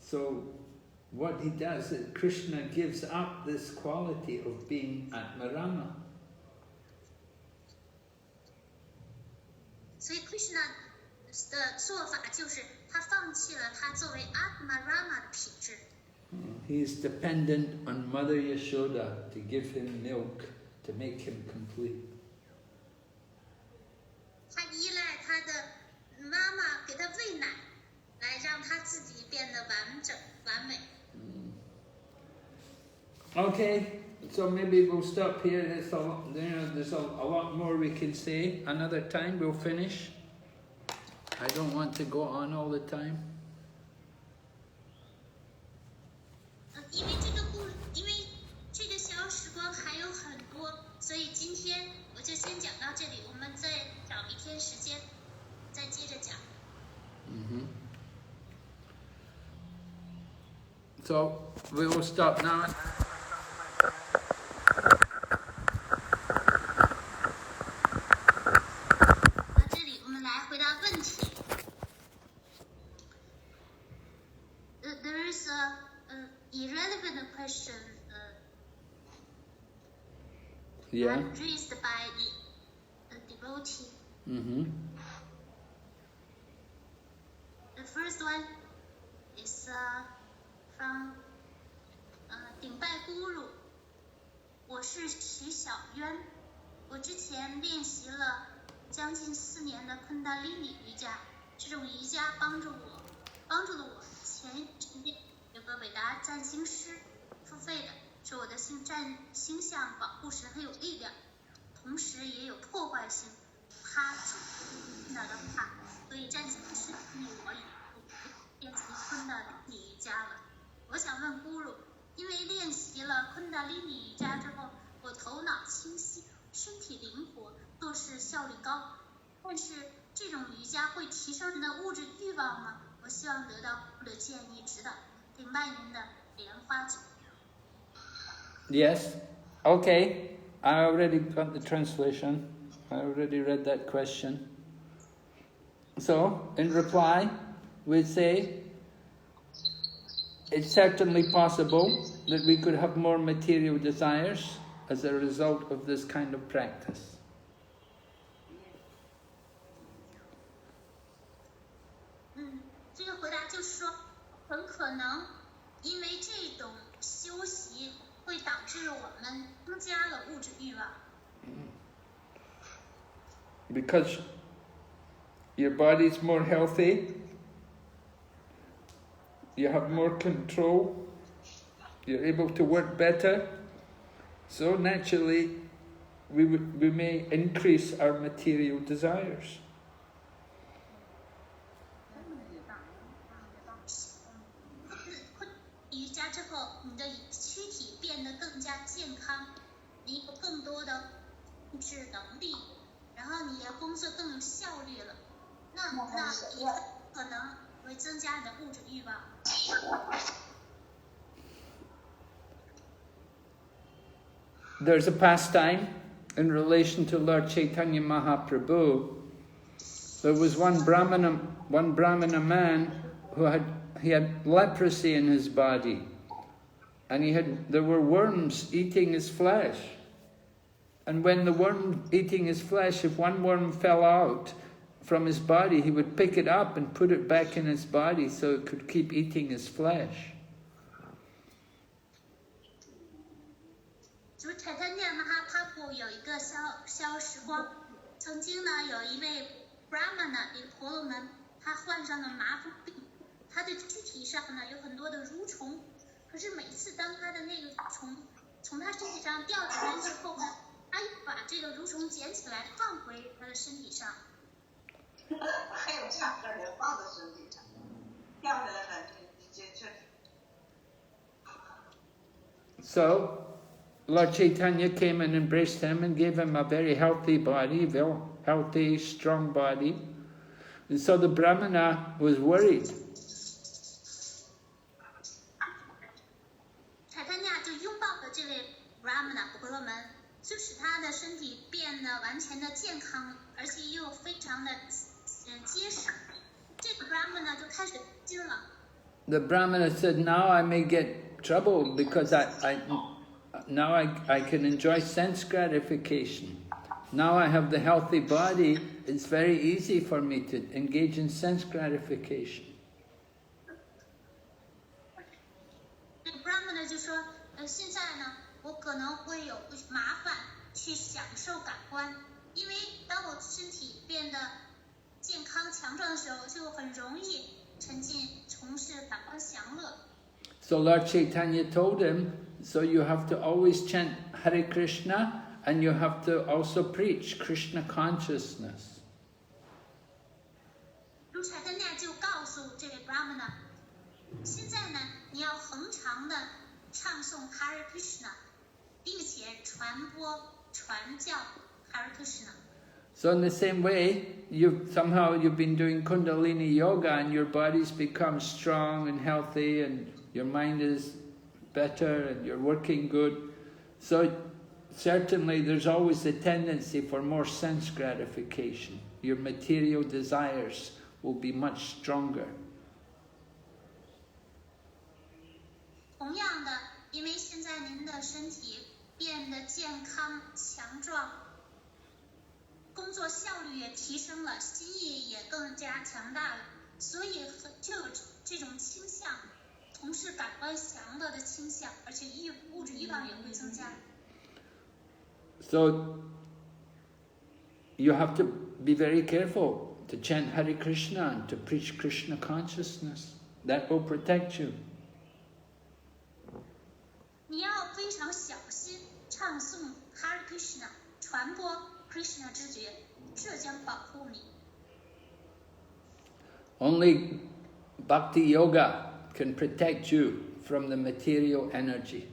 So what he does is Krishna gives up this quality of being Atmarama. 所以 Krishna 的做法就是他放弃了他作为 Atmarama 的品质。He is dependent on Mother Yashoda to give him milk to make him complete. 他依赖他的妈妈给他喂奶，来让他自己变得完整完美。Okay, so maybe we'll stop here. There's a lot more we can say. Another time we'll finish. I don't want to go on all the time. 因为这个小时光还有很多，所以今天我就先讲到这里，我们再找一天时间再接着讲。So we will stop now. 这里我们来回答问题。There is an irrelevant question Yeah. raised by the devotee. The first one is from 顶拜咕噜，我是徐小渊。我之前练习了将近4年的昆达里尼瑜伽，这种瑜伽帮助了我。前几天有个伟大占星师付费的，说我的星象保护神很有力量，同时也有破坏性。他听到的话，所以占星师建议我以后练习昆达里尼瑜伽了。我想问咕噜，因为练习了昆达里尼瑜伽之后，我头脑清晰，身体灵活，做事效率高，但是这种瑜伽会提升人的物质欲望吗？我希望得到咕噜的建议指导。顶拜您的莲花指。Yes. Okay. I already got the translation. I already read that question. So, in reply, we say, it's certainly possible that we could have more material desires as a result of this kind of practice. 这个回答就是说，很可能因为这种修习会导致我们增加了物质欲望。Because your body's more healthy, you have more control, you're able to work better, so naturally we may increase our material desires. 瑜伽之后，你的躯体变得更加健康，你有更多的控制能力，然后你的工作更有效率了。那也可能会增加你的物质欲望。There's a pastime in relation to Lord Chaitanya Mahaprabhu. There was one Brahmana man who had leprosy in his body, and there were worms eating his flesh. And when the worm eating his flesh, if one worm fell out from his body, he would pick it up and put it back in his body so it could keep eating his flesh. 就是柴丹尼玛哈帕普有一个消时光，曾经呢有一位 Brahmana 一个婆罗门，他患上了麻风病，他的躯体上呢有很多的蠕虫，可是每次当他的那个虫从他身体上掉下来之后呢，他又把这个蠕虫捡起来放回他的身体上。还有这样的人放在身体上，掉下来了，你这确实。So, Lord Chaitanya came and embraced him and gave him a very healthy body, very healthy, strong body. And so the Brahmana was worried. 柴丹尼就拥抱了这位 Brahmana 婆罗门，就使他的身体变得完全的健康，而且又非常的结实。这个 Brahmana 就开始惊了。The Brahmana said, now I may get trouble because now I can enjoy sense gratification. Now I have the healthy body, it's very easy for me to engage in sense gratification. 这个 Brahmana 就说，现在呢，我可能会有麻烦去享受感官，因为当我身体变得健康强壮的时候，就很容易沉浸从事感官享乐。So Lord Chaitanya told him, so you have to always chant Hare Krishna and you have to also preach Krishna consciousness. 如柴丹尼就告诉这位 Brahmana， 现在呢，你要恒常的唱诵 Hare Krishna， 并且传教 Hare Krishna。 So in the same way, you've been doing Kundalini yoga and your body's become strong and healthy and your mind is better and you're working good. So certainly there's always a tendency for more sense gratification. Your material desires will be much stronger. 同样的，因为现在您的身体变得健康强壮，工作效率也提升了，心意也更加强大了，所以就有这种倾向，从事感官享乐的倾向，而且物质欲望也会增加。So you have to be very careful to chant Hare Krishna and to preach Krishna consciousness. That will protect you. 你要非常小心唱诵 Hare Krishna， 传播 Krishna 知觉，这将保护你。Only Bhakti Yoga can protect you from the material energy.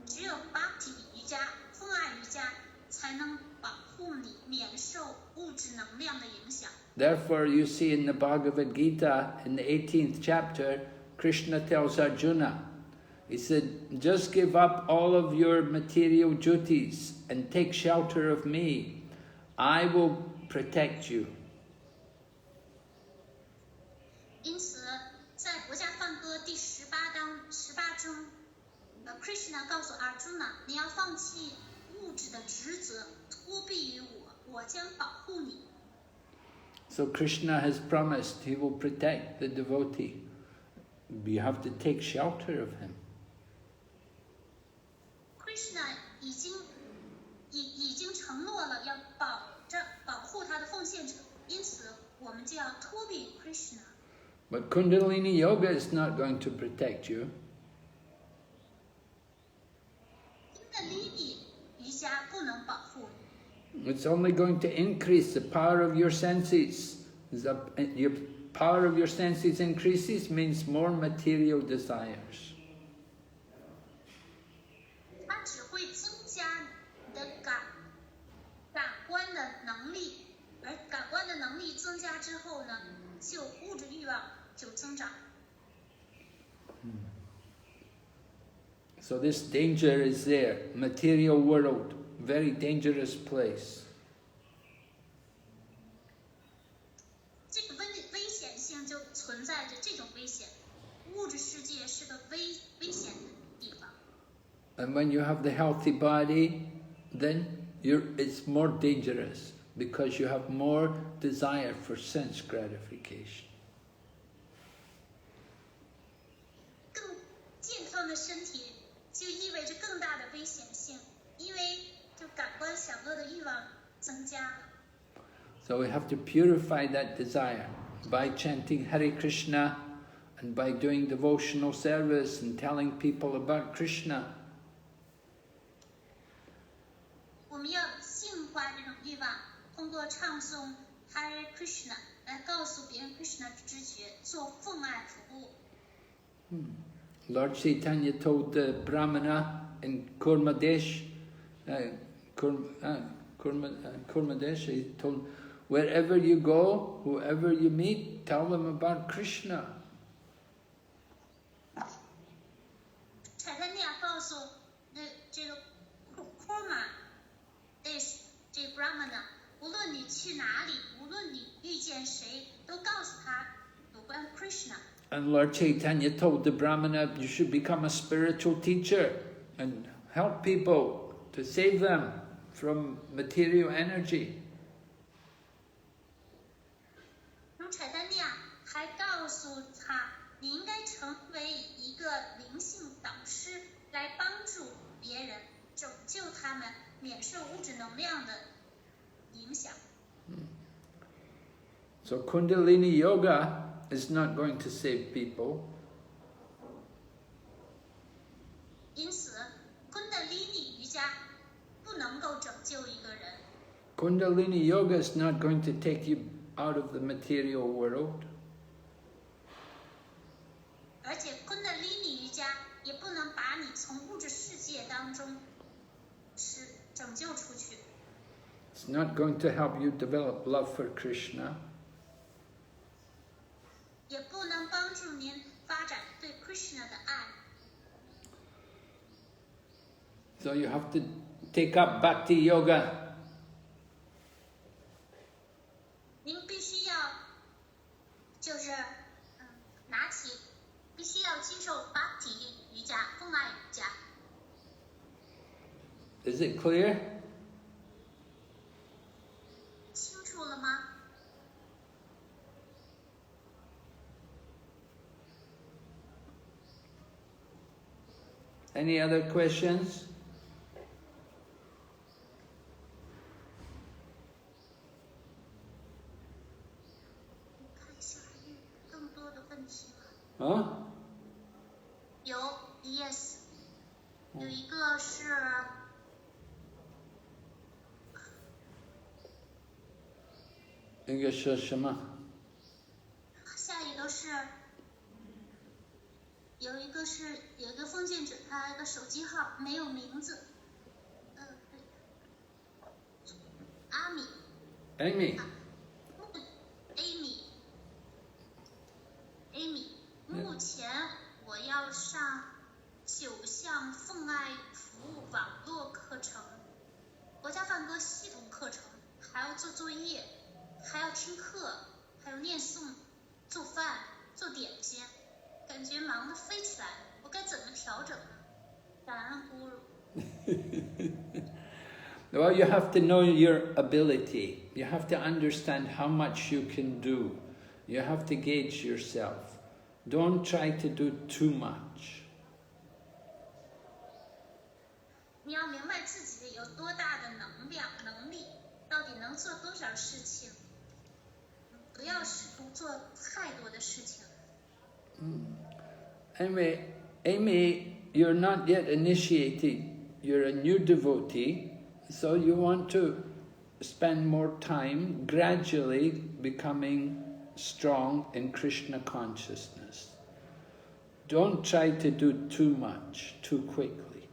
只有 Bhakti 瑜伽、风爱瑜伽才能保护你免受物质能量的影响。Therefore, you see in the Bhagavad Gita, in the 18th chapter, Krishna tells Arjuna, he said, just give up all of your material duties and take shelter of me. I will protect you. 因此，在国家梵歌第18中，Krishna 告诉 Arjuna， 你要放弃物质的职责，托庇于我，我将保护你。So Krishna has promised he will protect the devotee. You have to take shelter of him. Krishna 已经承诺了要保护他的奉献者，因此我们就要托庇 Krishna。 But Kundalini Yoga is not going to protect you. 因为离你瑜伽不能保护你。 It's only going to increase the power of your senses. Your power of your senses increases means more material desires. 它只会增加你的感官的能力，而感官的能力增加之后呢，就物质欲望就增长。So this danger is there. Material world, very dangerous place. 这个危险性就存在着这种危险，物质世界是个危险的地方。 And when you have the healthy body, then it's more dangerous because you have more desire for sense gratification. 更健康的身体就意味着更大的危险性，因为就感官享乐的欲望增加了。 So we have to purify that desire by chanting Hare Krishna and by doing devotional service and telling people about Krishna. 我们要净化这种欲望，通过唱诵 Hare Krishna 来告诉别人 Krishna 的知觉，做奉爱服务。Lord Chaitanya told the Brahmana in Kurmadesh, Kurmadesh, he told, wherever you go, whoever you meet, tell them about Krishna. 柴丹尼亚告诉这个 Kurma 这 Brahmana， 无论你去哪里，无论你遇见谁，都告诉他有关 Krishna。 And Lord Chaitanya told the Brahmana, you should become a spiritual teacher and help people to save them from material energy. 柴丹尼亚还告诉他，你应该成为一个灵性导师，来帮助别人，拯救他们免受物质能量的影响。 So Kundalini Yoga is not going to save people. 因此，昆德里尼瑜伽不能够拯救一个人。 Kundalini Yoga is not going to take you out of the material world. 而且，昆德里尼瑜伽也不能把你从物质世界当中拯救出去。 It's not going to help you develop love for Krishna. 也不能帮助您发展对 Krishna 的爱。 So you have to take up Bhakti Yoga. 您必须要就是必须要接受 Bhakti 瑜伽、奉爱瑜伽。 Is it clear? 清楚了吗？ Any other questions? 有 yes， 有一个是那个是什么？下一个是有一个封建者，他的手机号没有名字，阿米 Amy。Amy， 目前我要上9项奉爱服务网络课程，国家梵歌系统课程，还要做作业，还要听课，还有念诵、做饭、做点心，感觉忙得飞起来，我该怎么调整呢？感恩咕噜。Well, you have to know your ability. You have to understand how much you can do. You have to gauge yourself. Don't try to do too much. 你要明白自己有多大的能力，到底能做多少事情，不要试图做太多的事情。Anyway, Amy, you're not yet initiated. You're a new devotee, so you want to spend more time gradually becoming strong in Krishna consciousness. Don't try to do too much, too quickly.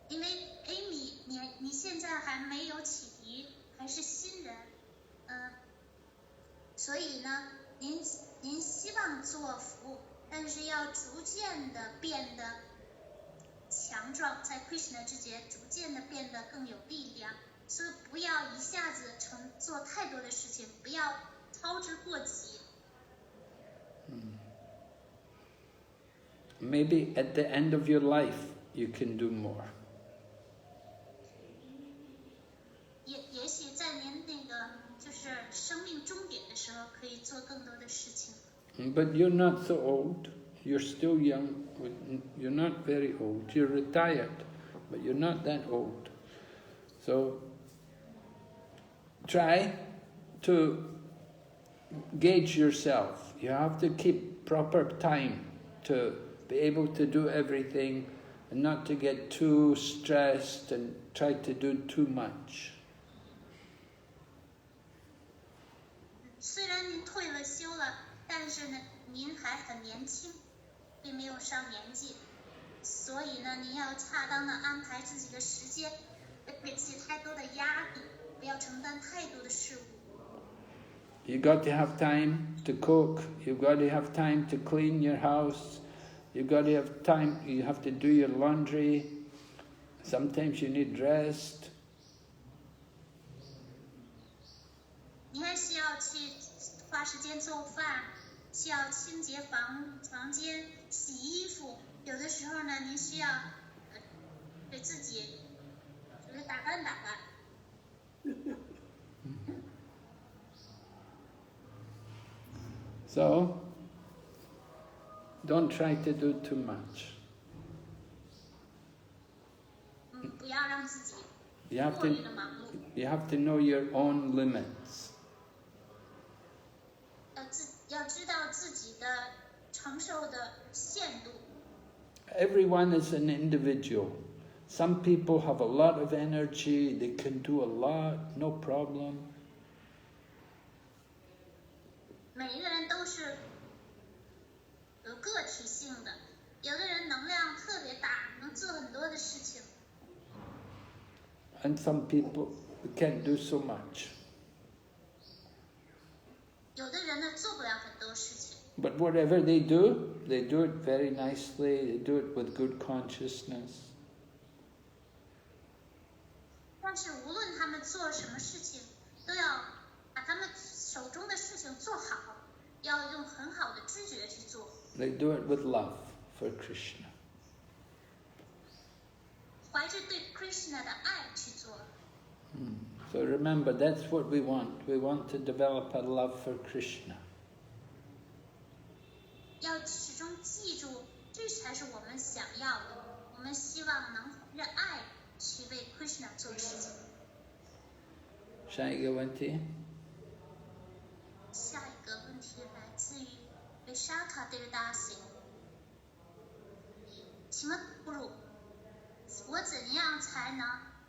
因为 Amy， 你现在还没有启迪，还是新人，所以呢，您希望做服务，但是要逐渐的变得强壮，在 Krishna 之前逐渐的变得更有力量，所以不要一下子做太多的事情，不要操之过急。Maybe at the end of your life you can do more. 也许在您那个就是生命终点的时候，可以做更多的事情。But you're not so old. You're still young. You're not very old. You're retired, but you're not that old. So try to gauge yourself. You have to keep proper time to be able to do everything and not to get too stressed and try to do too much. 虽然您退了休了，但是呢，您还很年轻，并没有上年纪，所以呢，您要恰当的安排自己的时间，别给自己太多的压力，不要承担太多的事务。You got to have time to cook. You've got to have time to clean your house. You've got to have time. You have to do your laundry. Sometimes you need rest. 你还需要去花时间做饭，需要清洁房间、洗衣服。有的时候呢，您需要给自己就是打扮。So, don't try to do too much. 不要让自己 You have 过于的忙碌。 you have to know your own limits. 要知道自己的承受的限度。 Everyone is an individual. Some people have a lot of energy, they can do a lot, no problem. 每一个人都是有个体性的，有的人能量特别大，能做很多的事情。 And some people can't do so much. 有的人呢做不了很多事情。 But whatever they do it very nicely, they do it with good consciousness. 但是无论他们做什么事情，都要把他们手中的事情做好，要用很好的知觉去做。 They do it with love for Krishna. 怀着对 Krishna 的爱去做。 So remember, that's what we want. We want to develop a love for Krishna. 要始终记住，这才是我们想要的。我们希望能用爱去为 Krishna 做事情。下一个问题。下一个问题来自于 Vishaka Devadasi， 请问不如我怎样才能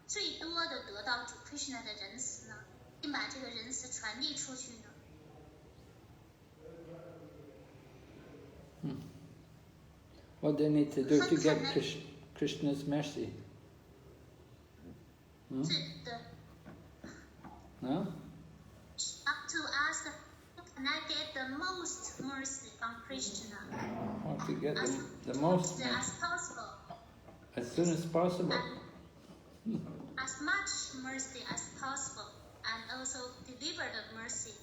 最多的得到主 Krishna 的仁慈呢？并把这个仁慈传递出去呢？ What do they need to do to get Krishna's mercy? 是的。 No? Up to ask, how can I get the most mercy from Krishna? Or to get the As most as possible, as soon as possible. and as much mercy as possible, and also deliver the mercy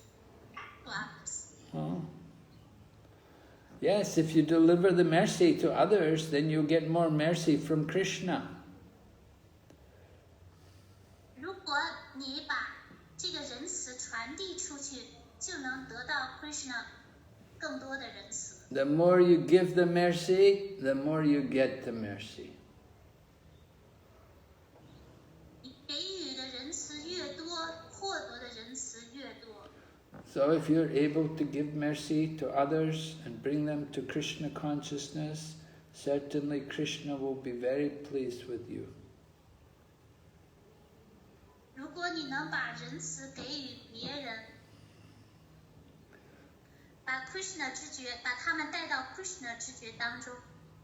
to others. Oh. Yes, if you deliver the mercy to others, then you get more mercy from Krishna. 如果你把这个仁慈传递出去，就能得到 Krishna 更多的仁慈。 The more you give the mercy, the more you get the mercy. 你给予的仁慈越多，获得的仁慈越多。 So if you're able to give mercy to others and bring them to Krishna consciousness, certainly Krishna will be very pleased with you. 如果你能把仁慈给予别人，把 Krishna 知觉，把他们带到 Krishna 知觉当中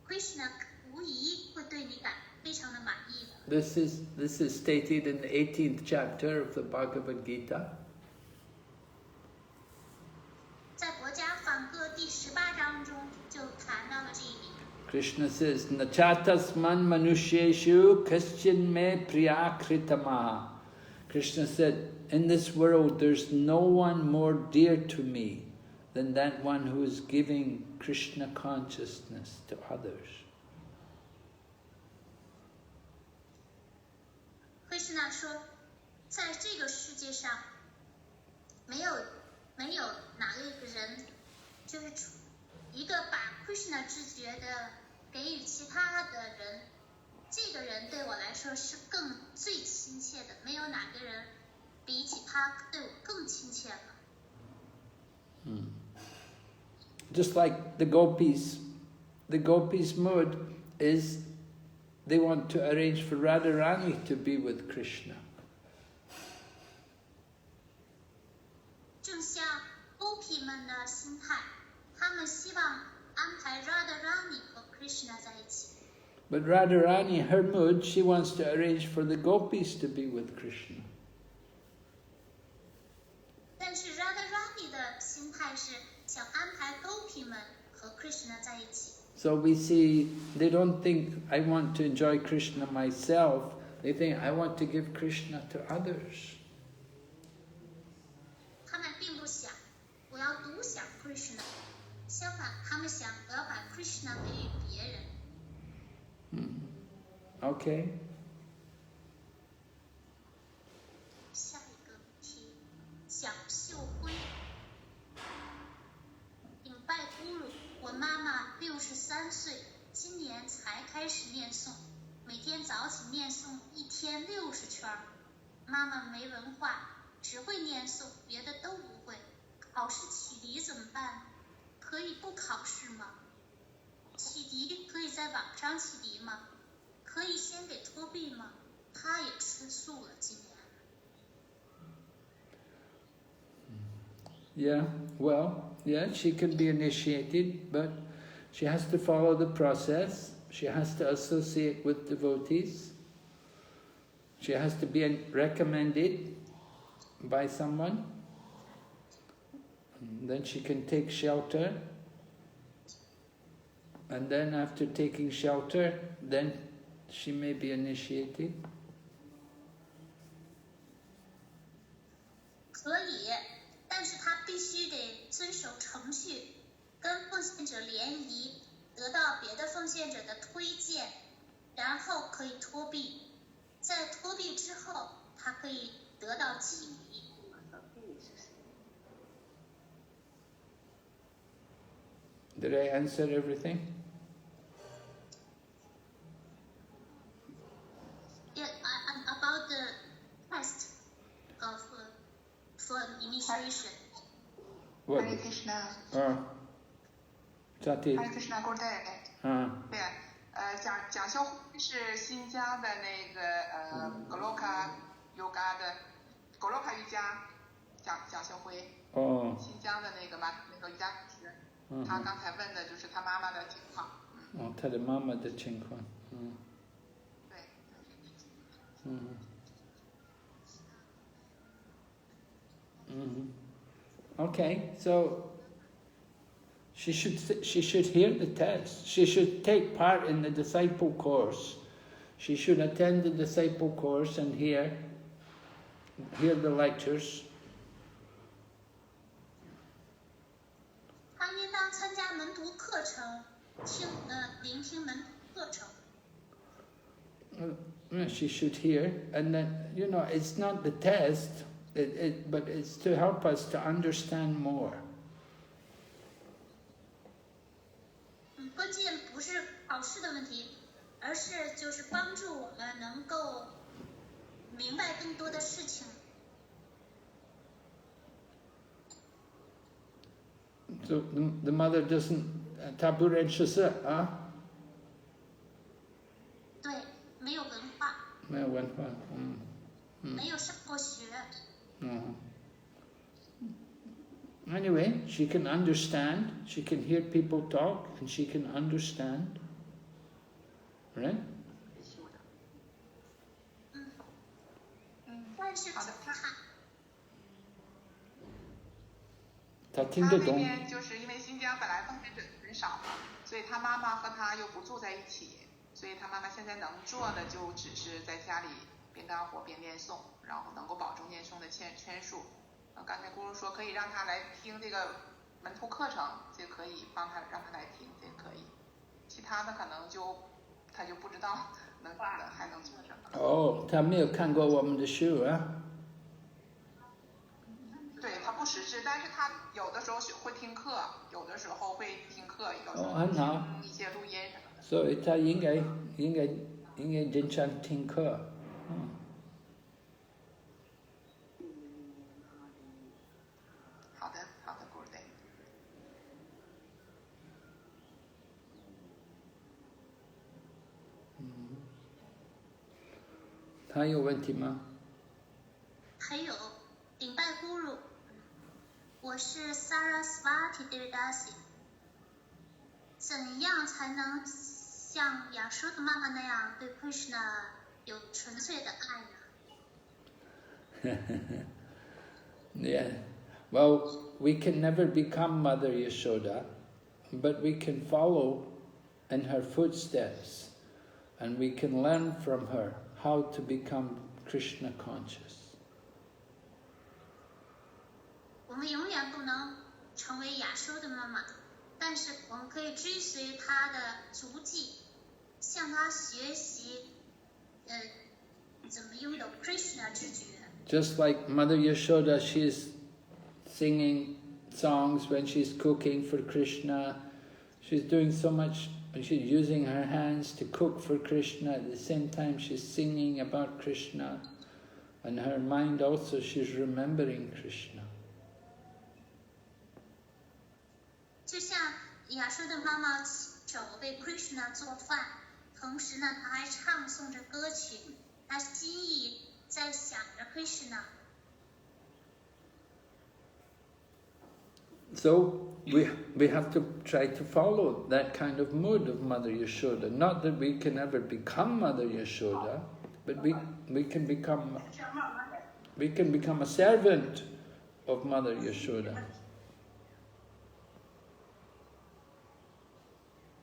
，Krishna 无疑会对你非常的满意的。 This is stated in the 18th chapter of the Bhagavad Gita. 在国家梵歌第18章中就谈到了这一点。 Krishna says, Nachatasman manusheshu kaschin me priyakritamaha. Krishna said, in this world there's no one more dear to me than that one who is giving Krishna consciousness to others. Krishna 说，在这个世界上，没有哪一个人，就是一个把 Krishna 知觉的给予其他的人，这个人对我来说是最亲切的，没有哪个人比起他对我更亲切了。 Just like the gopis mood is they want to arrange for Radharani to be with Krishna. 正像 Gopi 们的心态，他们希望安排 Radharani 和 Krishna 在一起。 But Radharani, her mood, she wants to arrange for the gopis to be with Krishna. 但是 Radharani 的心态是想安排 Gopi 们和 Krishna 在一起。 So we see, they don't think, I want to enjoy Krishna myself. They think, I want to give Krishna to others. 他们并不想我要独享 Krishna， 相反，他们想我要把 Krishna 给予别人。 Okay. 下一个题，蒋秀辉，禀拜咕噜，我妈妈63岁，今年才开始念诵，每天早起念诵1天60圈。妈妈没文化，只会念诵，别的都不会。考试启迪怎么办？可以不考试吗？启迪可以在网上启迪吗？可以先给托币吗？她也吃素了，今年。 Yeah, well, yeah, she can be initiated, but she has to follow the process. She has to associate with devotees. She has to be recommended by someone. And then she can take shelter. And then after taking shelter, then she may be initiated. 可以，但是他必须得遵守程序，跟奉献者联谊，得到别的奉献者的推荐，然后可以托币。在托币之后，他可以得到启迪。Did I answer everything? Yeah, about the test of for initiation. What? Hare Krishna. Jati. Hare Krishna Gurdev。对，蒋秀辉是新疆的那个Goloka Yoga 的 Goloka 瑜伽，蒋秀辉。哦。新疆的那个瑜伽老师，他刚才问的就是他妈妈的情况。哦，他的妈妈的情况。对。Okay, so she should hear the test. She should take part in the disciple course. She should attend the disciple course and hear the lectures. 她应当参加门徒课程，聆听门徒课程。She should hear, and then it's not the test, but it's to help us to understand more. 关键不是考试的问题，而是就是帮助我们能够明白更多的事情。So the mother doesn't taburen shasa, 对，没有文化。没有文化，没有上过学。Anyway, she can understand, she can hear people talk, and she can understand. Right? 但是他听得懂。他那边就是因为新疆本来奉献者很少嘛，所以他妈妈和他又不住在一起，所以他妈妈现在能做的就只是在家里边干活边念诵，然后能够保证念诵的圈数。刚才姑姑说可以让他来听这个门徒课程，这可以让他来听，这可以。其他的可能他就不知道还能做什么。哦，他没有看过我们的书啊。对，他不识字，但是他有的时候会听课，有的时候会听课，有时候很好。听一些录音什么的。所以他应该经常听课。好的 ，Good day。还有问题吗？还有，顶拜咕噜，我是 Saraswati Devdasi。怎样才能像亚说的妈妈那样对 Krishna 有纯粹的爱呢？ Yeah. Well, we can never become Mother Yashoda, but we can follow in her footsteps, and we can learn from her how to become Krishna conscious. 我们永远不能成为亚说的妈妈，但是我们可以追随她的足迹，向她学习，怎么拥有 Krishna 知觉。Just like Mother Yashoda, she's singing songs when she's cooking for Krishna. She's doing so much, she's using her hands to cook for Krishna. At the same time, she's singing about Krishna. And her mind also, she's remembering Krishna. 就像亚说的妈妈手为 Krishna 做饭，同时呢，她还唱诵着歌曲，她心意在想着 Krishna。 So we have to try to follow that kind of mood of Mother Yashoda. Not that we can ever become Mother Yashoda, but we can become a servant of Mother Yashoda.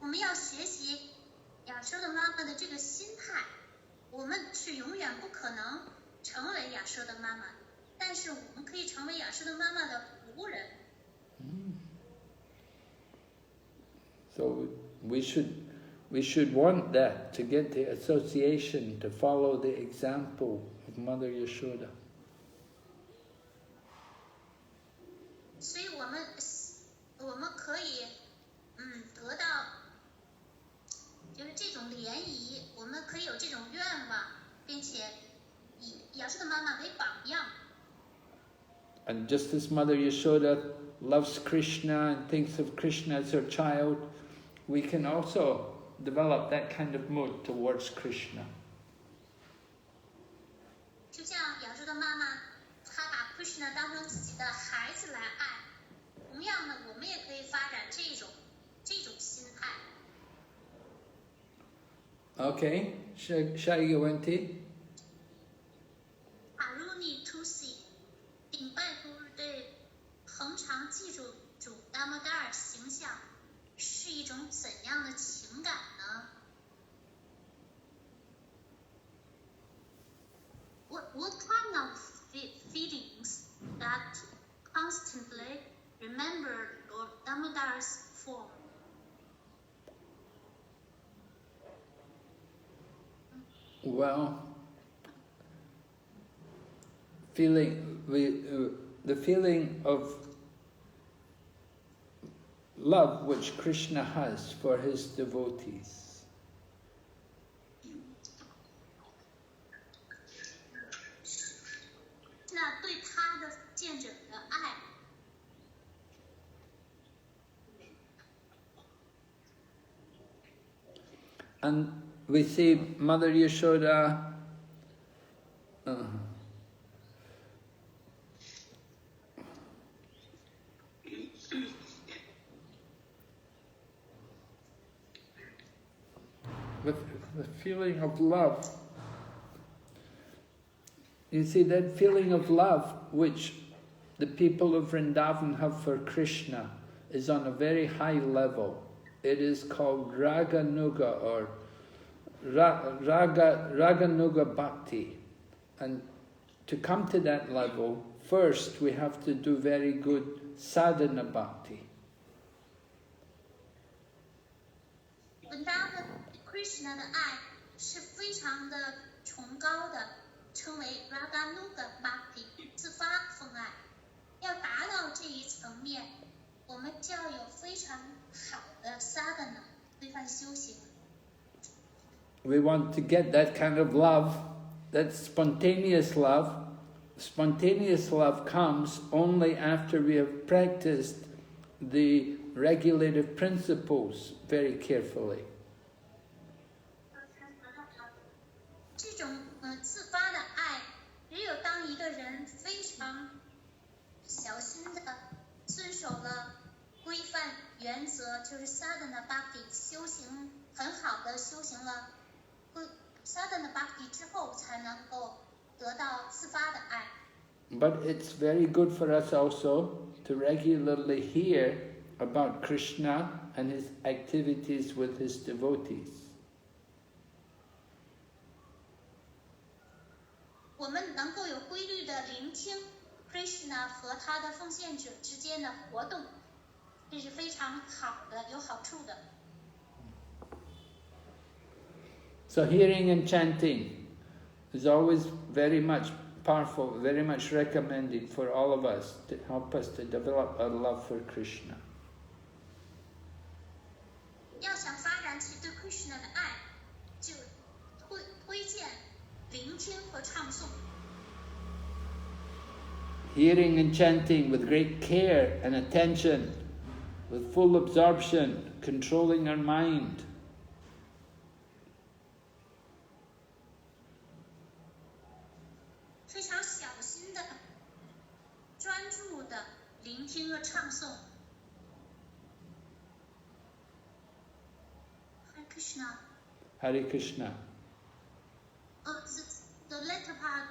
我们要学习亚说的妈妈的这个心态，我们是永远不可能成为亚说的妈妈，但是我们可以成为亚说的妈妈的仆人。So we should want that, to get the association, to follow the example of Mother Yashoda. 所以我们可以得到就是这种联谊，我们可以有这种愿望，并且以亚说的妈妈为榜样。And just as Mother Yashoda loves Krishna and thinks of Krishna as her child, we can also develop that kind of mood towards Krishna. 就像亚洲的妈妈，她把 Krishna 当成自己的孩子来爱，同样的，我们也可以发展这种心态。Okay, 下一个问题。假如你 to see 顶拜古日对恒常记住主达摩达尔形象是一种怎样的情感呢？ What kind of feelings that constantly remember Lord Damodara's form? Well, the feeling of love which Krishna has for his devotees. 那对他的见者的爱。 And we see Mother Yashoda with the feeling of love. You see that feeling of love which the people of Vrindavan have for Krishna is on a very high level. It is called Raganuga or Raganuga Bhakti. And to come to that level, first we have to do very good sadhana bhakti. 文达的 Krishna 的爱是非常的崇高的，称为 Raganuga Bhakti 自发奉爱。要达到这一层面，我们就要有非常好的 sadhana 规范修行。 We want to get that kind of love, that spontaneous love. Spontaneous love comes only after we have practiced the regulative principles very carefully. 这种自发的爱，只有当一个人非常小心的遵守了规范原则，就是 sadhana bhakti 修行很好的修行了 sadhana bhakti 之后，才能够得到自发的爱。 But it's very good for us also to regularly hear about Krishna and his activities with his devotees. 我们能够有规律的聆听 Krishna 和他的奉献者之间的活动，这是非常好的，有好处的。 So hearing and chanting is always very much powerful, very much recommended for all of us to help us to develop a love for Krishna. 要想发展起对 Krishna 的爱，就推荐聆听和唱诵。 Hearing and chanting with great care and attention, with full absorption, controlling our mind. 非常小心的、专注的聆听和唱诵。Hare Krishna. Hare Krishna. The latter part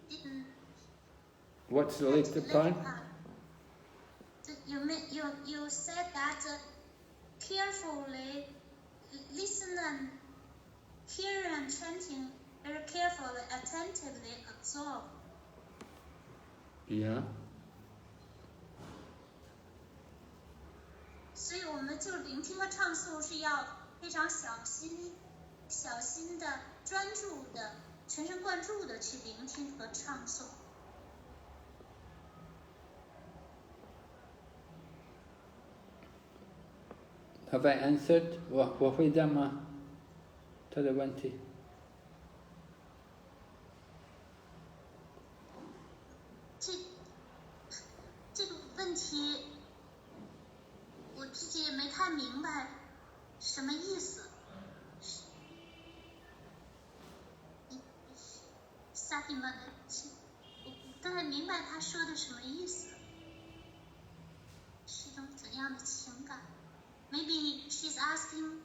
didn't. What's the later part? You said that carefully listen and hear and chanting very carefully, attentively absorb. Yeah. 所以我们就聆听和唱诵是要非常小心的、专注的、全神贯注的去聆听和唱诵。 Have I answered? 我回答吗？他的问题。白什么意思。萨蒂玛，我不太明白他说的什么意思，是一种怎样的情感 ？Maybe she's asking,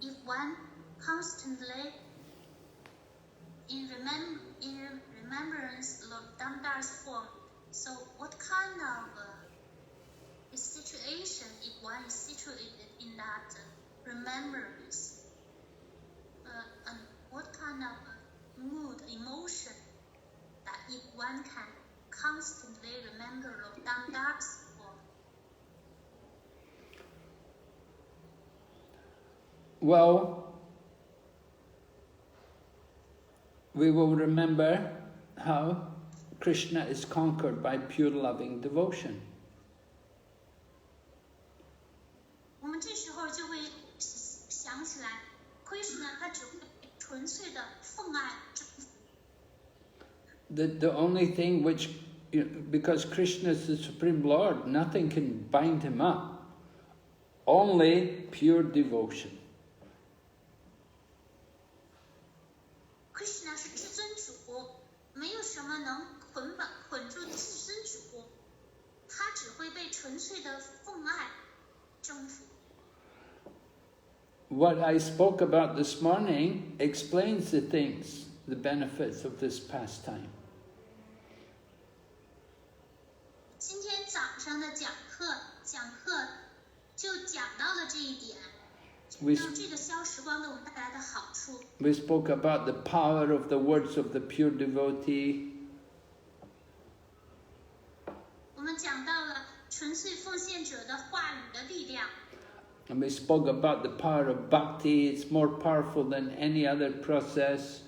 if one constantly in remembrance Lord Damodara's form. So what kind of situation if one is situated in that remembrance? And what kind of mood, emotion that if one can constantly remember Lord Damodara's form? Well, we will remember how Krishna is conquered by pure loving devotion. 我们这时候就会想起来 ，Krishna 他只会纯粹的奉爱征服。The only thing which, because Krishna is the Supreme Lord, nothing can bind him up. Only pure devotion. Krishna 是至尊主，没有什么能捆住至尊主，他只会被纯粹的奉爱征服。What I spoke about this morning explains the things, the benefits of this pastime. 今天早上的讲课就讲到了这一点，让这个消时光给我们带来的好处。We spoke about the power of the words of the pure devotee. 我们讲到了纯粹奉献者的话语的力量。And we spoke about the power of bhakti. It's more powerful than any other process.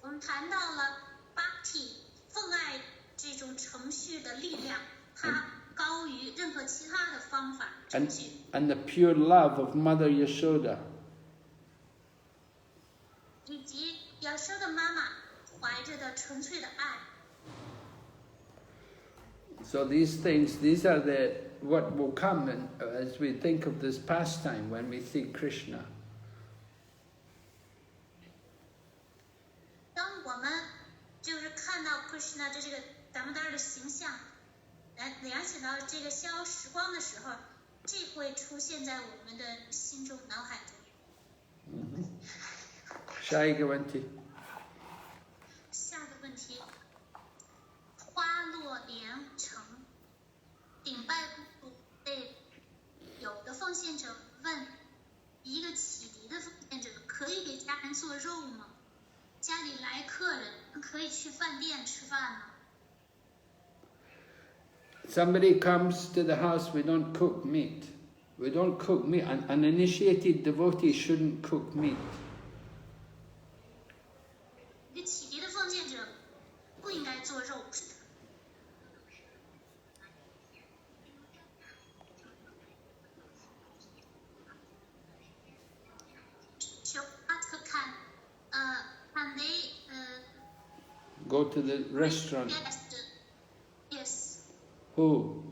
我们谈到了 bhakti 奉爱这种程序的力量，它高于任何其他的方法程序。And the pure love of Mother Yashoda. 以及亚瑟的妈妈怀着的纯粹的爱。So these things, these are what will come as we think of this pastime when we see Krishna. 当我们就是看到 Krishna 这个达摩达尔的形象，联想到这个消时光的时候，这会出现在我们的心中、脑海中。下一个问题。下个问题，花落连城，顶拜不被有的奉献者问，一个启迪的奉献者可以给家人做肉吗？家里来客人，可以去饭店吃饭吗？ Somebody comes to the house, we don't cook meat. We don't cook meat. An initiated devotee shouldn't cook meat. 一个启迪的奉献者不应该做肉。Can they Go to the restaurant. Yes. Who?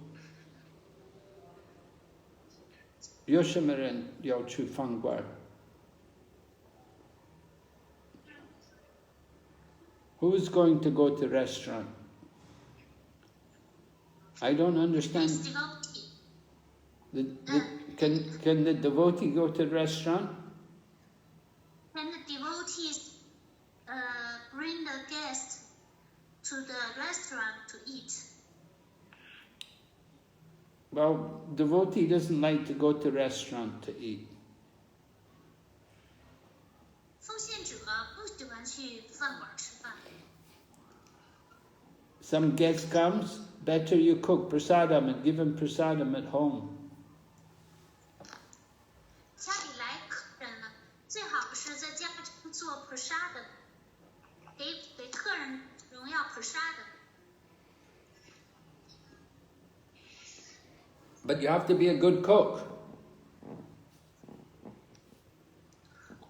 有什么人要去饭馆？ Who's going to go to restaurant? I don't understand. Can the devotee go to restaurant? Can the devotees bring the guest to the restaurant to eat? Well, devotee doesn't like to go to restaurant to eat. 奉献者不喜欢去饭馆吃饭。 Some guest comes, better you cook prasadam and give him prasadam at home. 家里来客人了，最好是在家中做 prasad， 给客人荣耀 prasad。 But you have to be a good cook.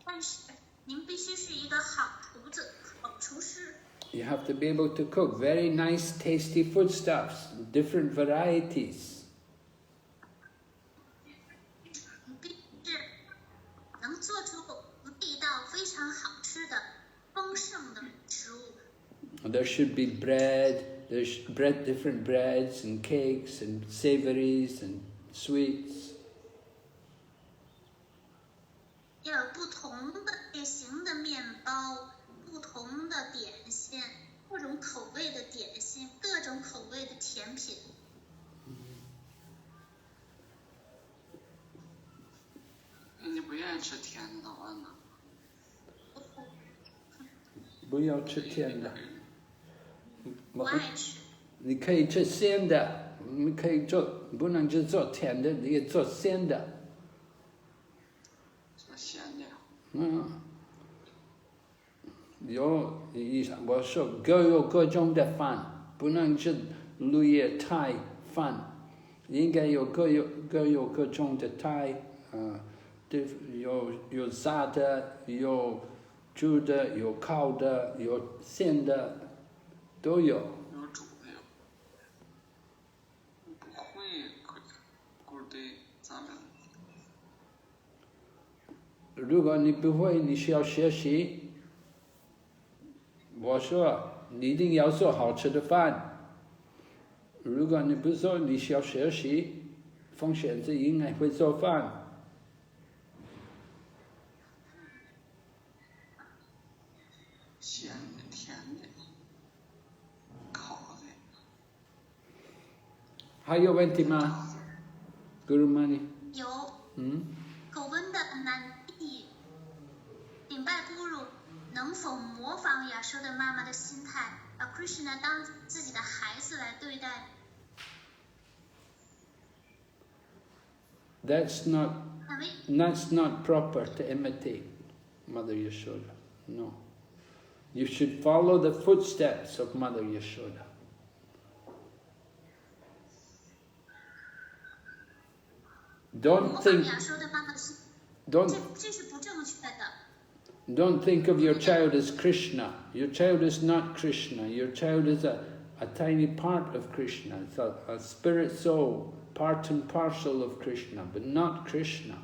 但是您必须是一个好厨子、好厨师。 You have to be able to cook very nice, tasty foodstuffs, different varieties. There should be bread. There's different breads and cakes and savories and sweets. 要有不同的类型的面包，不同的点心，各种口味的点心，各种口味的甜品。你不愿意吃甜的的话呢？不要吃甜的。不爱吃。你可以吃咸的，你可以做，不能只做甜的，你也做咸的。做咸的。我说各有各种的饭，不能吃绿叶菜饭，应该各有各种的菜，有炸的，有煮的，有烤的，有咸的，都有。有煮的有。不会，估计咱们。如果你不会，你需要学习。我说你一定要做好吃的饭。如果你不做，你需要学习。风险是应该会做饭。咸的、甜的、烤的。还有问题吗 ，Gurumani？ 有。狗温的难题，顶拜 Guru 能否模仿亚舍的妈妈的心态，把 Krishna 当自己的孩子来对待 That's not proper to imitate Mother Yashoda. No. You should follow the footsteps of Mother Yashoda. Don't think of your child as Krishna. Your child is not Krishna. Your child is a tiny part of Krishna. It's a spirit soul, part and parcel of Krishna, but not Krishna.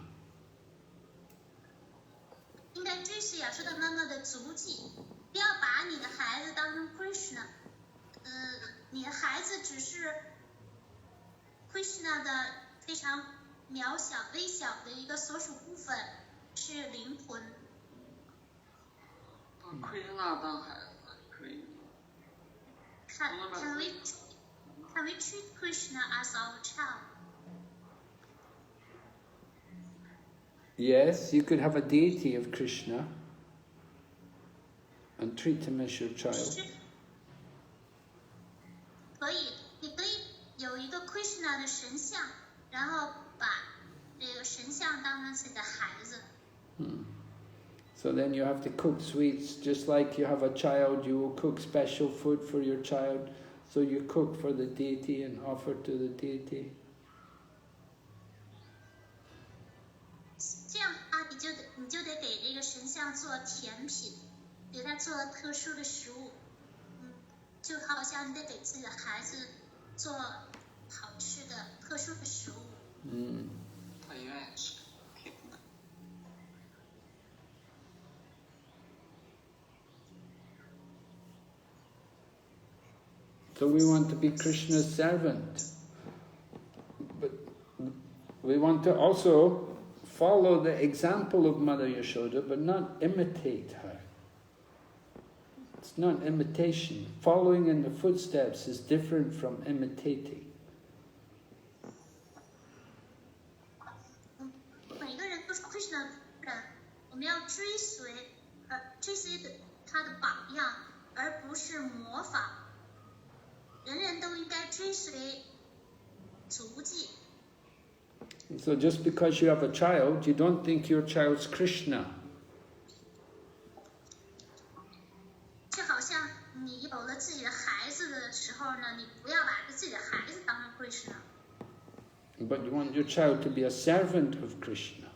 应该追随亚舍的妈妈的足迹，不要把你的孩子当成 Krishna。你的孩子只是 Krishna 的非常渺小、微小的一个所属部分，是灵魂。把 Krishna 当孩子可以。Can we treat Krishna as our child? Yes, you could have a deity of Krishna and treat him as your child. 可以，你可以有一个 Krishna 的神像，然后把这个神像当成自己的孩子。So then you have to cook sweets, just like you have a child, you will cook special food for your child. So you cook for the deity and offer to the deity. 这样啊，你就得给这个神像做甜品，给他做特殊的食物。就好像你得给自己的孩子做好吃的特殊的食物。他愿意吃甜的。So we want to be Krishna's servant. But we want to also follow the example of Mother Yashoda, but not imitate her. It's not imitation. Following in the footsteps is different from imitating. 每个人都是 Krishna 的人，我们要追随他的榜样，而不是模仿。人人都应该追随足迹。So just because you have a child, you don't think your child's Krishna. 就好像你有了自己的孩子的时候呢，你不要把自己的孩子当成 Krishna。But you want your child to be a servant of Krishna.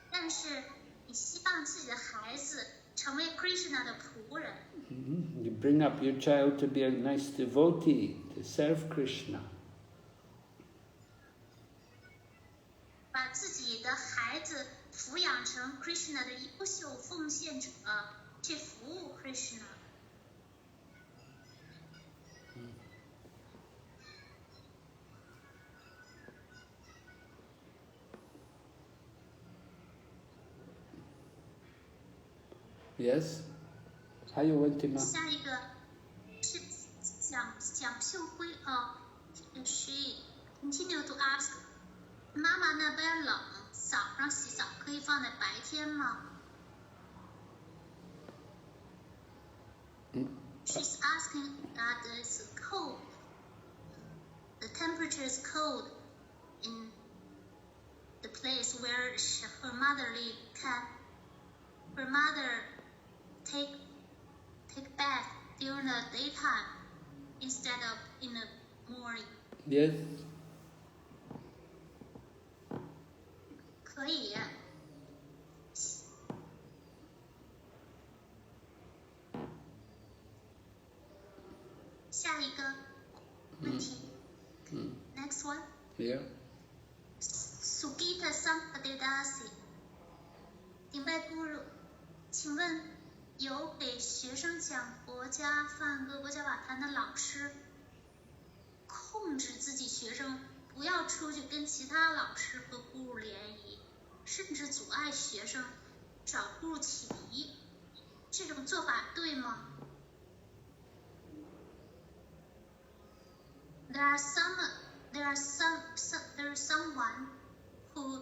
但是你希望自己的孩子成为 Krishna 的仆人。You bring up your child to be a nice devotee, to serve Krishna. 把自己的孩子抚养成 Krishna 的优秀奉献者。去服务 Krishna。Yes? 还有问题吗？下一个是蒋秀辉she continue to ask， 妈妈那边冷，早上洗澡可以放在白天吗？She's asking that it's cold. The temperature is cold in the place where her mother lives. Can her mother take bath during the daytime instead of in the morning? Yes. 可以。下一个问题。Next one. Yeah. Sugita Sampadedasi， 顶拜 Guru， 请问有给学生讲国家梵歌国家瓦坛的老师，控制自己学生不要出去跟其他老师和 Guru 联谊，甚至阻碍学生找 Guru 启迪，这种做法对吗？There is someone who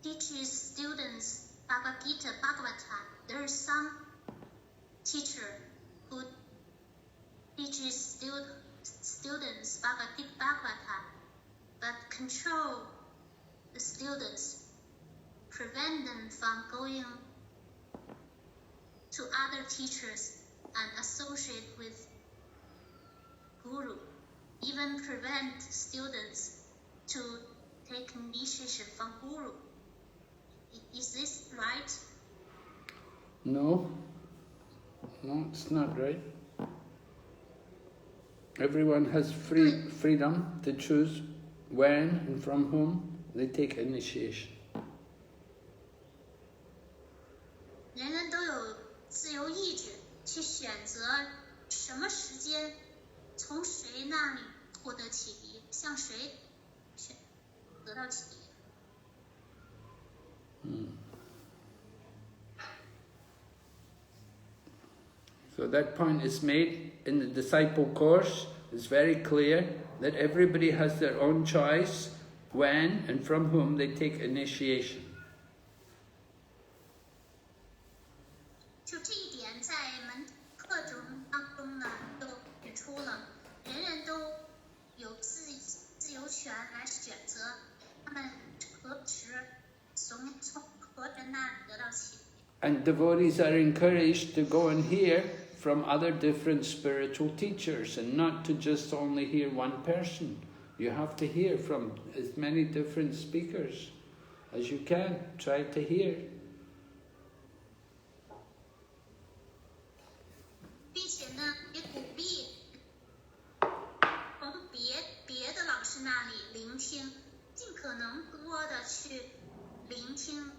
teaches students Bhagavad Gita, Bhagavatam. There is some teacher who teaches students Bhagavad Gita, Bhagavatam, but control the students, prevent them from going to other teachers and associate with Guru. Even prevent students to take initiation from Guru. Is this right? No. No, it's not right. Everyone has freedom to choose when and from whom they take initiation. 人人都有自由意志去选择什么时间从谁那里获得启迪，向谁得到启迪。So that point is made in the disciple course. It's very clear that everybody has their own choice when and from whom they take initiation. 就这一点，在门课中当中呢，都指出了，人人都有自由权来选择他们何时从何人那里得到启迪。And devotees are encouraged to go and hear from other different spiritual teachers and not to just only hear one person. You have to hear from as many different speakers as you can. Try to hear. 并且呢，也鼓励从别的老师那里聆听，尽可能多的去聆听，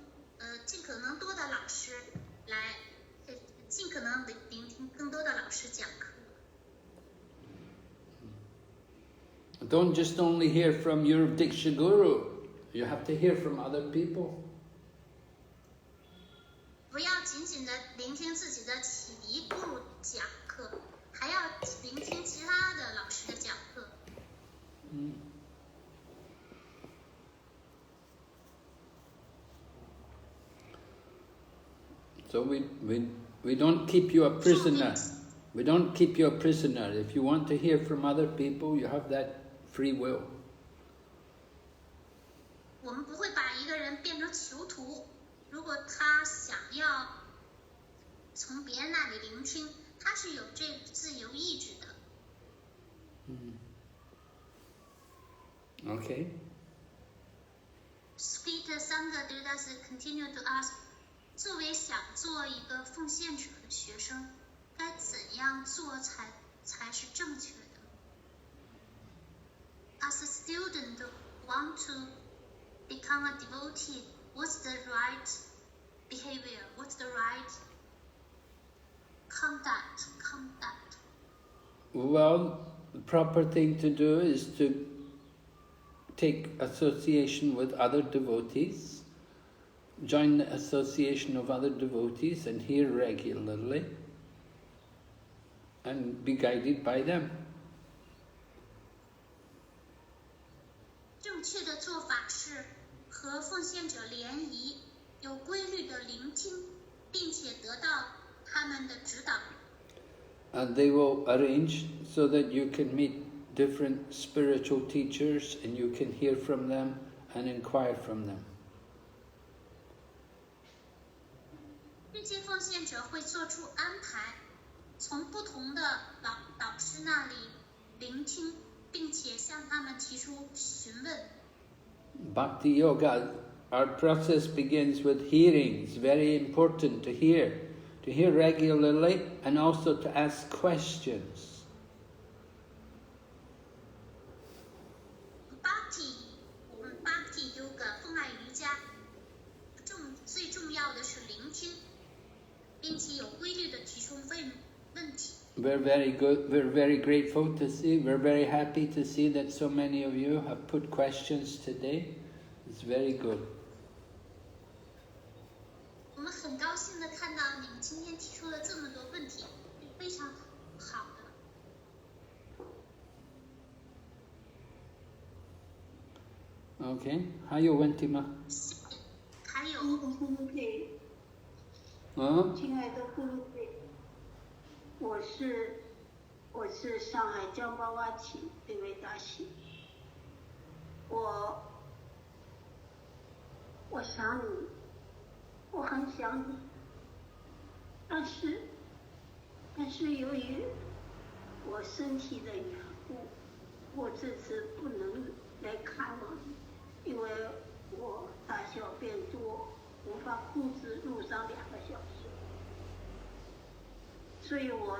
尽可能多的老师来，尽可能聆听更多的老师讲课。Don't just only hear from your Diksha Guru. You have to hear from other people. 不要仅仅的聆听自己的启迪Guru讲课，还要聆听其他的老师的讲课。So we don't keep you a prisoner. We don't keep you a prisoner. If you want to hear from other people, you have that free will. 我们不会把一个人变成囚徒，如果他想要从别人那里聆听，他是有这自由意志的。Okay. Sweet Sangha does continue to ask， 作为想做一个奉献者的学生，该怎样做才是正确的 ？As a student want to become a devotee, what's the right behavior? What's the right conduct. Well, the proper thing to do is to take association with other devotees, join the association of other devotees and hear regularly and be guided by them. 正确的做法是和奉献者联谊，有规律的聆听，并且得到他们的指导。 And they will arrange so that you can meet different spiritual teachers and you can hear from them and inquire from them. 这些奉献者会做出安排，从不同的导师那里聆听，并且向他们提出询问。 Bhakti Yoga, our process begins with hearing. It's very important to hear regularly and also to ask questions. Bhakti Yoga 奉爱瑜伽，最重要的是聆听，并且有规律的提出问题。 We're very good. We're very grateful to see. We're very happy to see that so many of you have put questions today. It's very good. 我们很高兴的看到你们今天提出了这么多问题，是非常好的。 Okay. 还有问题吗？还有，亲爱的各位，我是上海江巴瓦提这位大喜，我想你，我很想你，但是由于我身体的缘故，我这次不能来看望你，因为我大小便多，无法控制路上2个小时，所以我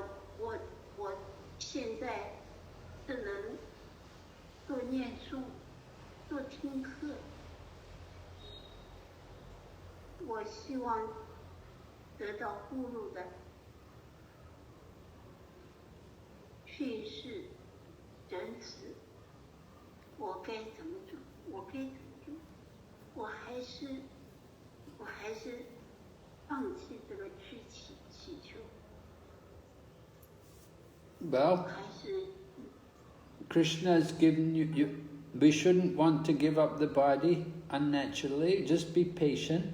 现在只能多念书，多听课。我希望得到呼噜的训示、仁慈，我该怎么做？我该怎么做？我还是放弃这个去祈求。 Well, Krishna has given you. We shouldn't want to give up the body unnaturally. Just be patient.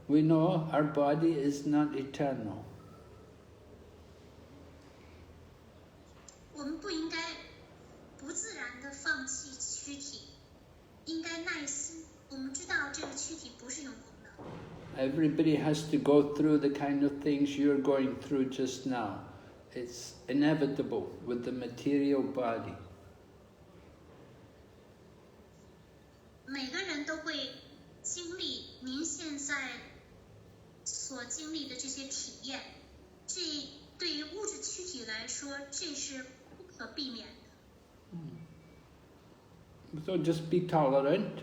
We know our body is not eternal. 我们不应该不自然的放弃躯体，应该耐心。我们知道这个躯体不是永恒的。 Everybody has to go through the kind of things you're going through just now. It's inevitable with the material body. 每个人都会经历您现在所经历的这些体验，这对于物质躯体来说，这是不可避免的。 So just be tolerant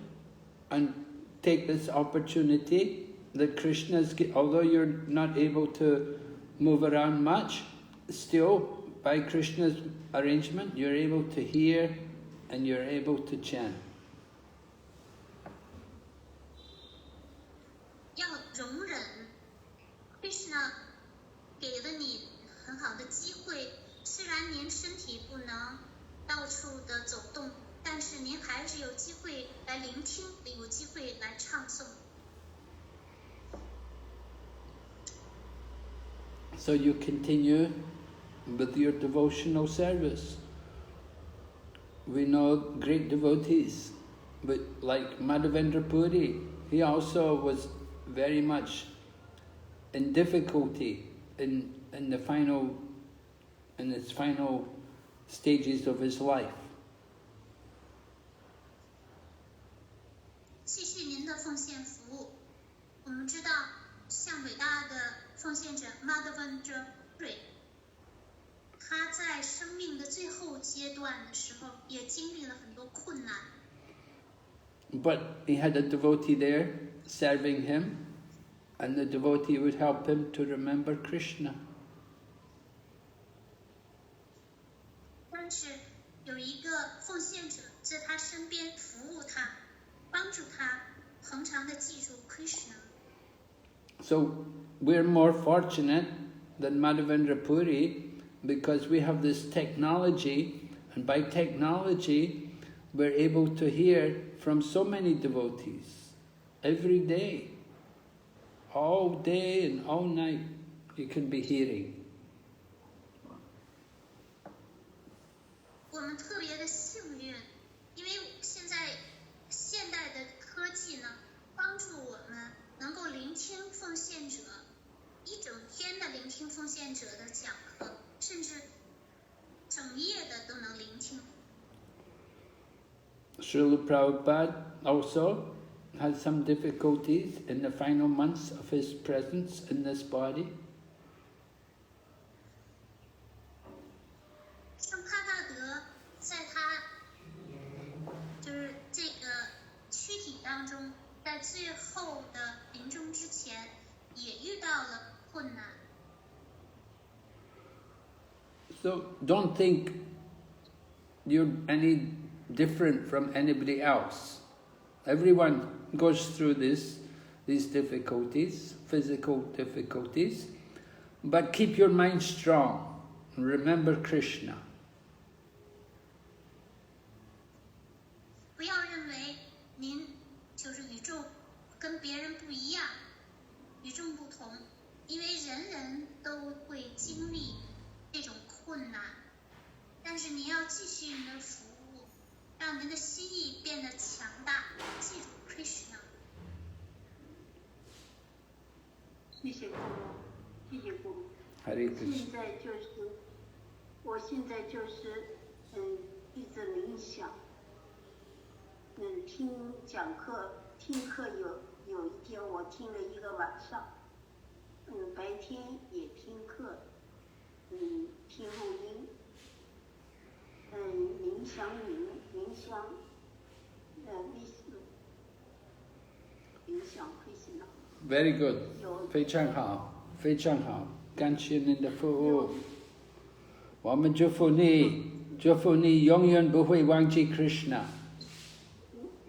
and take this opportunity that Krishna's, although you're not able to move around much, still by Krishna's arrangement you're able to hear and you're able to chant. 要容忍 Krishna 给了你很好的机会，虽然您身体不能到处的走动，但是您还是有机会来聆听，有机会来唱诵。 So you continue with your devotional service. We know great devotees, but like Madhavendra Puri, he also was very much in difficulty in his final stages of his life. 继续您的奉献服务，我们知道，像伟大的奉献者 Madhavendra Puri， 他在生命的最后阶段的时候，也经历了很多困难。 But he had a devotee there serving him, and the devotee would help him to remember Krishna. 常常的记住 Krishna。So we're more fortunate than Madhavendra Puri because we have this technology, and by technology we're able to hear from so many devotees every day, all day and all night you can be hearing. 我们特别的幸运，因为现在现代的科技呢，帮助我们能够聆听奉献者，一整天的聆听奉献者的讲课，甚至整夜的都能聆听。Srila Prabhupada also had some difficulties in the final months of his presence in this body. 圣帕纳德在他就是这个躯体当中，在最后的临终之前，也遇到了困难。So don't think you're any different from anybody else. Everyone goes through these difficulties, physical difficulties, but keep your mind strong and remember Krishna. 不要认为您就是与众跟别人不一样，与众不同，因为人人都会经历这种困难，但是您要继续您的服务，让您的心意变得强大，记住 Krishna。谢谢姑母，谢谢姑母。 Hare Krishna. 现在就是，我现在就是一直冥想，听讲课，听课有一天我听了一个晚上，白天也听课，听录音，冥想会醒了。 Very good. 非常好，非常好，感谢您的服务。我们祝福你永远不会忘记 Krishna。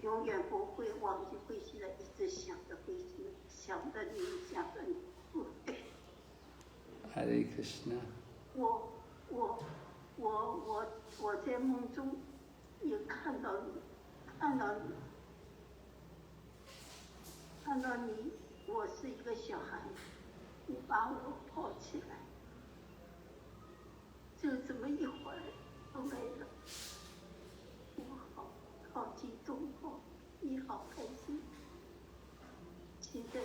永远不会忘记会心的，一直想着会心，想着你，想着你。Hare Krishna。 我在梦中也看到你，我是一个小孩，你把我抱起来，就这么一会儿就没了，我好激动哦，你好开心。现在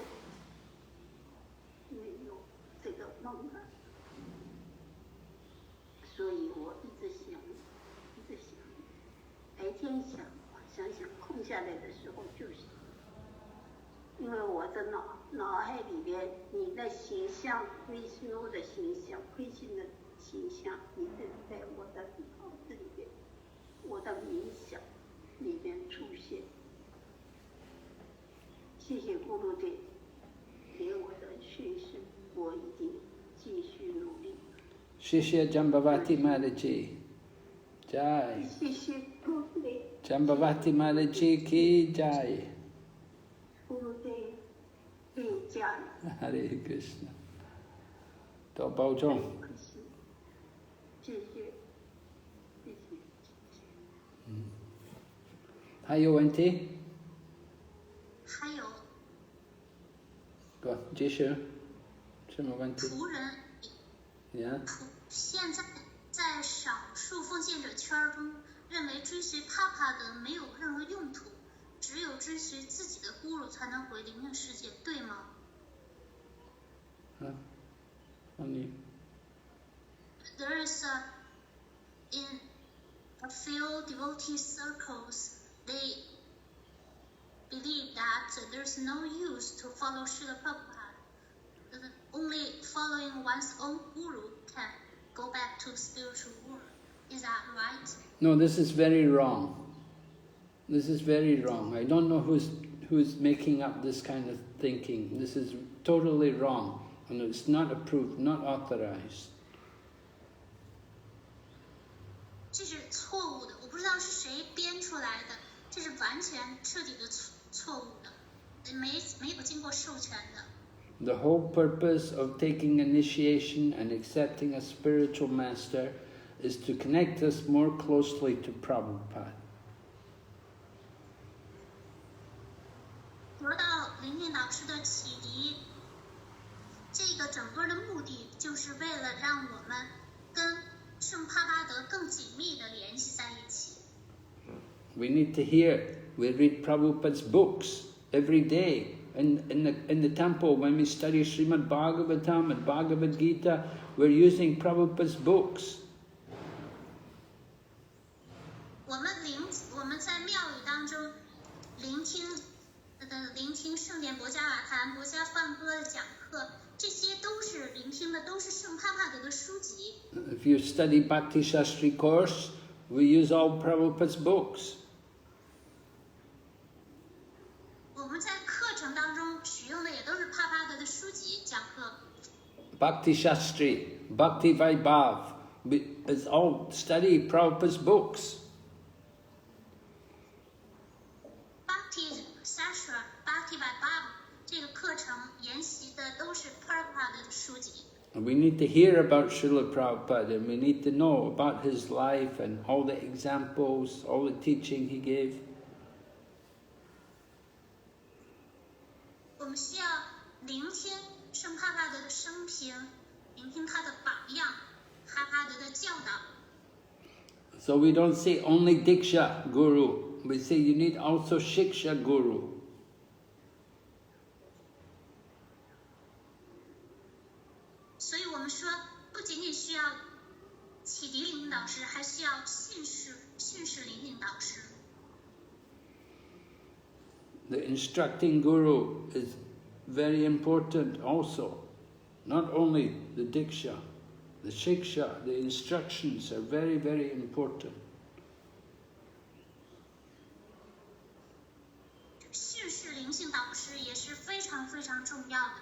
没有这个梦了，所以我一直想，白天想，想空下来的时候就想。 因为我的脑海里边，你的形象，维斯努的形象，慧心的形象，一直在我的脑子里边，我的冥想里边出现。谢谢咕噜队给我的讯息，我一定继续努力。谢谢 Jambavati Mataji。Jai。谢谢咕噜队。Jambavati Mataji ki Jai。 Hare Krishna， 多保重。谢谢。还有问题？还有不，继续。什么问题？仆人。呀。现在在少数奉献者圈中，认为追随帕帕的没有任何用途。 只有追随自己的咕噜才能回灵性世界，对吗？你。 There is in a few devotee circles, they believe that there's no use to follow Srila Prabhupada. Only following one's own guru can go back to the spiritual world. Is that right? No, this is very wrong. This is very wrong. I don't know who's making up this kind of thinking. This is totally wrong, and it's not approved, not authorized. 这是错误的，我不知道是谁编出来的，这是完全彻底的错误的。没有经过授权的。The whole purpose of taking initiation and accepting a spiritual master is to connect us more closely to Prabhupada. 得到灵性导师的启迪，这个整个的目的就是为了让我们跟圣帕巴德更紧密的联系在一起。We need to hear. We read Prabhupada's books every day. In the temple, when we study Srimad Bhagavatam and Bhagavad Gita, we're using Prabhupada's books. 我们在庙宇当中聆听圣典博伽瓦坛、博伽梵歌的讲课，这些都是聆听的都是圣帕帕德的书籍。If you study Bhakti Shastri course, we use all Prabhupada's books. 我们在课程当中使用的也都是帕帕德的书籍讲课。Bhakti Shastri, Bhakti Vaibhav, it's all study Prabhupada's books. Bhakti Shastra, Bhakti Vaibhav 这个课程研习的都是帕帕德的书籍。And we need to hear about Srila Prabhupada, and we need to know about his life and all the examples, all the teaching he gave. 我们需要聆听圣帕帕德的生平，聆听他的榜样，帕帕德的教导。So we don't say only Diksha Guru, we say you need also Shiksha Guru. 所以我们说，不仅仅需要启迪灵性导师，还需要训示灵性导师。The instructing Guru is very important also. Not only the Diksha, the Shiksha, the instructions are very, very important. 训示灵性导师也是非常非常重要的，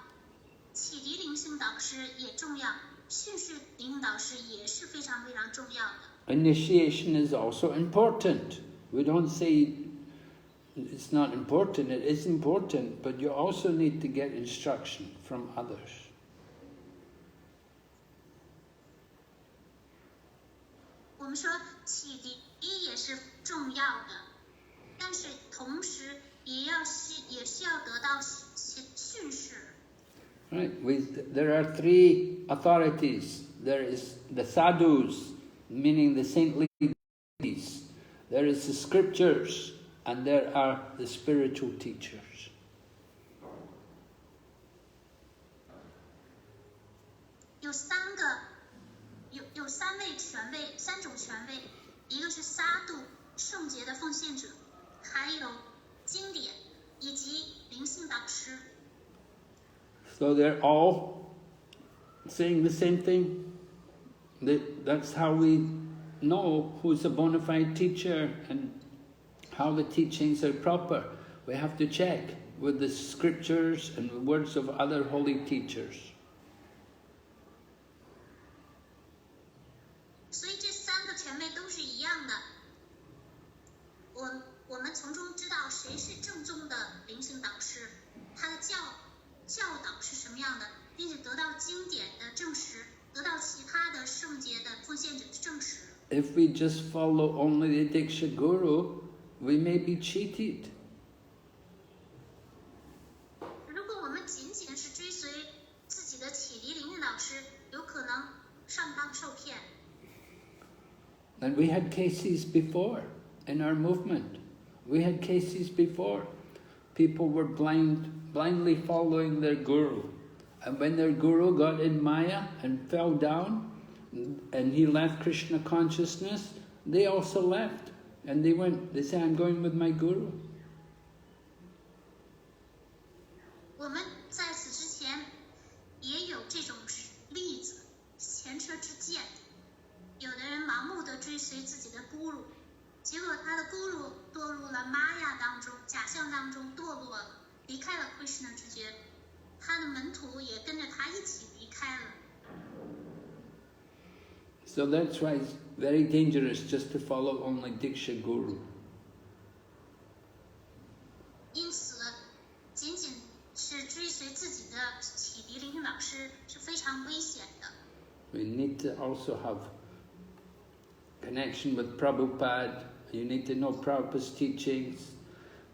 启迪灵性导师也重要，训示灵性导师也是非常非常重要的。Initiation is also important. We don't say it's not important, it is important, but you also need to get instruction from others. 我们说启迪也是重要的，但是同时也需要得到训示。Right? There are three authorities. There is the sadhus, meaning the saintly devotees. There is the scriptures, and there are the spiritual teachers. 有三位权威，三种权威，一个是撒度圣洁的奉献者，还有经典以及灵性导师。So they're all saying the same thing. That's how we know who's a bona fide teacher and how the teachings are proper. We have to check with the scriptures and the words of other holy teachers. 所以这三个权威都是一样的。我们从中知道谁是正宗的灵性导师，他的教导是什么样的，并且得到经典的证实，得到其他的圣洁的奉献者的证实。If we just follow only the Diksha Guru, we may be cheated. 如果我们仅仅是追随自己的启迪灵性导师，有可能上当受骗。And we had cases before in our movement. We had cases before. People were blindly following their guru. And when their guru got in Maya and fell down, and he left Krishna consciousness, they also left. And they say, I'm going with my guru. 我们在此之前也有这种例子，前车之鉴。有的人盲目的追随自己的咕噜，结果他的咕噜堕入了玛雅当中，假象当中堕落了，离开了 Krishna 之觉，他的门徒也跟着他一起离开了。So that's why it's very dangerous just to follow only Diksha Guru. 因此，仅启迪聆听老师是非常危险的。 We need to also have connection with Prabhupada. You need to know Prabhupada's teachings.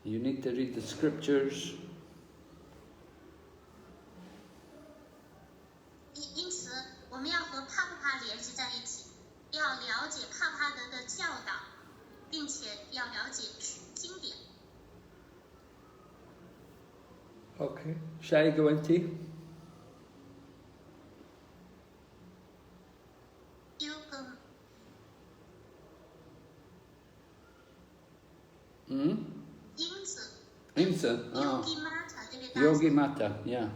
You need to read the scriptures. 因此，我们要和帕布帕联系在一起，要了解帕帕德的教导，并且要了解经典。 Okay. Shai Gawanti? Yoga Hmm? 因此 Insa? Oh. Yogi Mata 这位大 Yogi 师 Mata, yeah.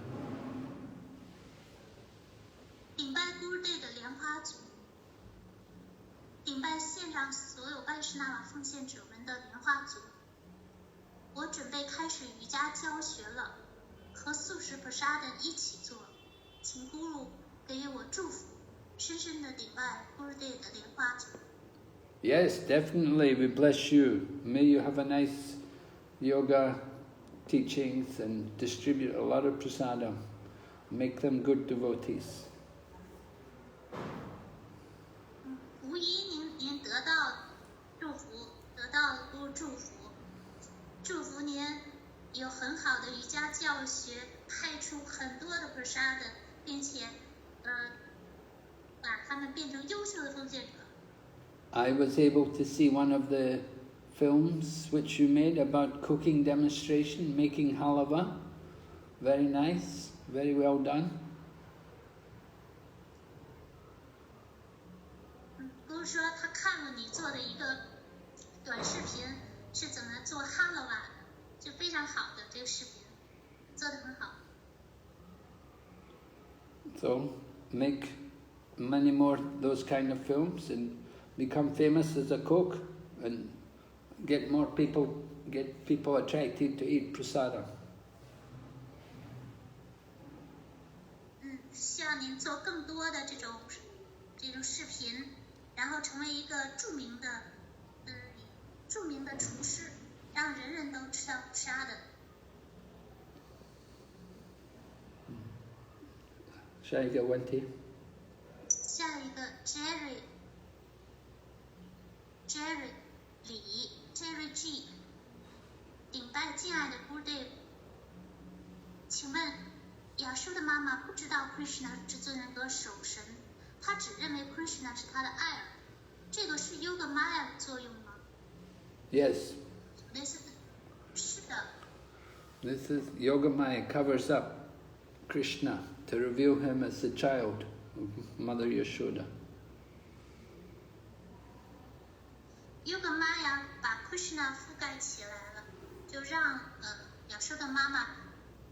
顶拜 Guru Day 的莲花组，顶拜献上所有拜师那瓦奉献者们的莲花组。我准备开始瑜伽教学了，和素食 Prasada 一起做，请 Guru 给予我祝福，深深的顶拜 Guru Day 的莲花组。 Yes, definitely. We bless you. May you have a nice yoga teachings and distribute a lot of prasadam. Make them good devotees. 无疑您得到祝福，得到 Guru 祝福，祝福您有很好的瑜伽教学，派出很多的 Prasada， 并且把他们变成优秀的奉献者。 I was able to see one of the films which you made about cooking demonstration, making halava. Very nice, very well done. 不是说他看了你做的一个短视频，是怎么做哈拉瓦的，就非常好的这个视频，做得很好。 So make many more those kind of films and become famous as a cook and get people attracted to eat prasadam. 希望您做更多的这种视频，然后成为一个著名的厨师，让人人都吃到沙的。 下一个问题。下一个 Jerry 李 Jerry G 顶拜敬爱的 Guru Dev， 请问亚叔的妈妈不知道 Krishna 是至尊人格守神，她只认为 Krishna 是她的爱儿，这个是 Yoga Maya 的作用吗？ Yes. 是的。 This is Yoga Maya covers up Krishna to reveal him as the child of Mother Yashoda. Yoga Maya 把 Krishna 覆盖起来了，就让亚叔的妈妈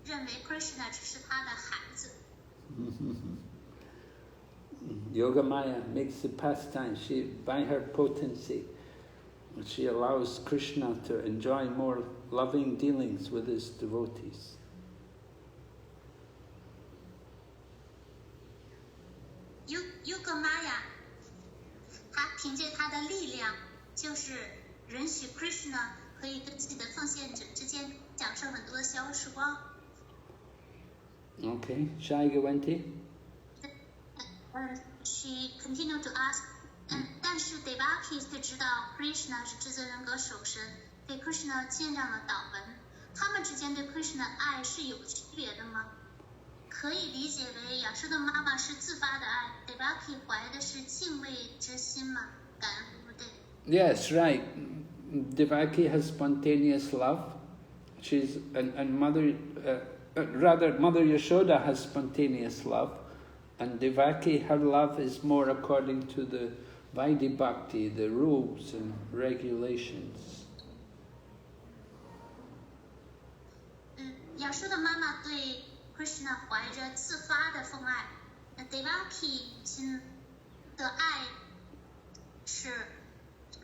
认为 Krishna 只是她的孩子。Yoga Maya makes the pastime. By her potency, she allows Krishna to enjoy more loving dealings with his devotees. Yoga Maya 她凭借她的力量，就是允许 Krishna 可以跟自己的奉献者之间享受很多的消时光。 Okay, Shai Gawanti? She continued to ask， 但是 Devaki 却知道 Krishna 是至尊人格守神，给 Krishna 献上了祷文。他们之间对 Krishna 的爱是有区别的吗？可以理解为亚叔的妈妈是自发的爱 ，Devaki 怀的是敬畏之心吗？感恩不对。 Yes, right. Devaki has spontaneous love. Mother Yashoda has spontaneous love, and Devaki, her love is more according to the Vaidhi Bhakti, the rules and regulations. 亚叔的妈妈对 Krishna 怀着自发的奉爱，那 Devaki 亲的爱是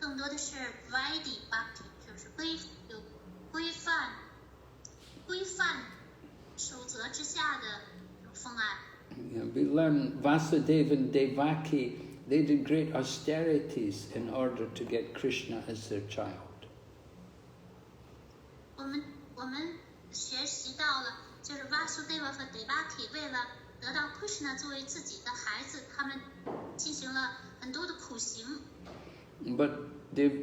更多的是 Vaidhi Bhakti， 就是规范守则之下的奉爱。 We learn Vasudeva and Devaki, they did great austerities in order to get Krishna as their child. 我们学习到了就是 Vasudeva 和 Devaki 为了得到 Krishna 作为自己的孩子，他们进行了很多的苦行。But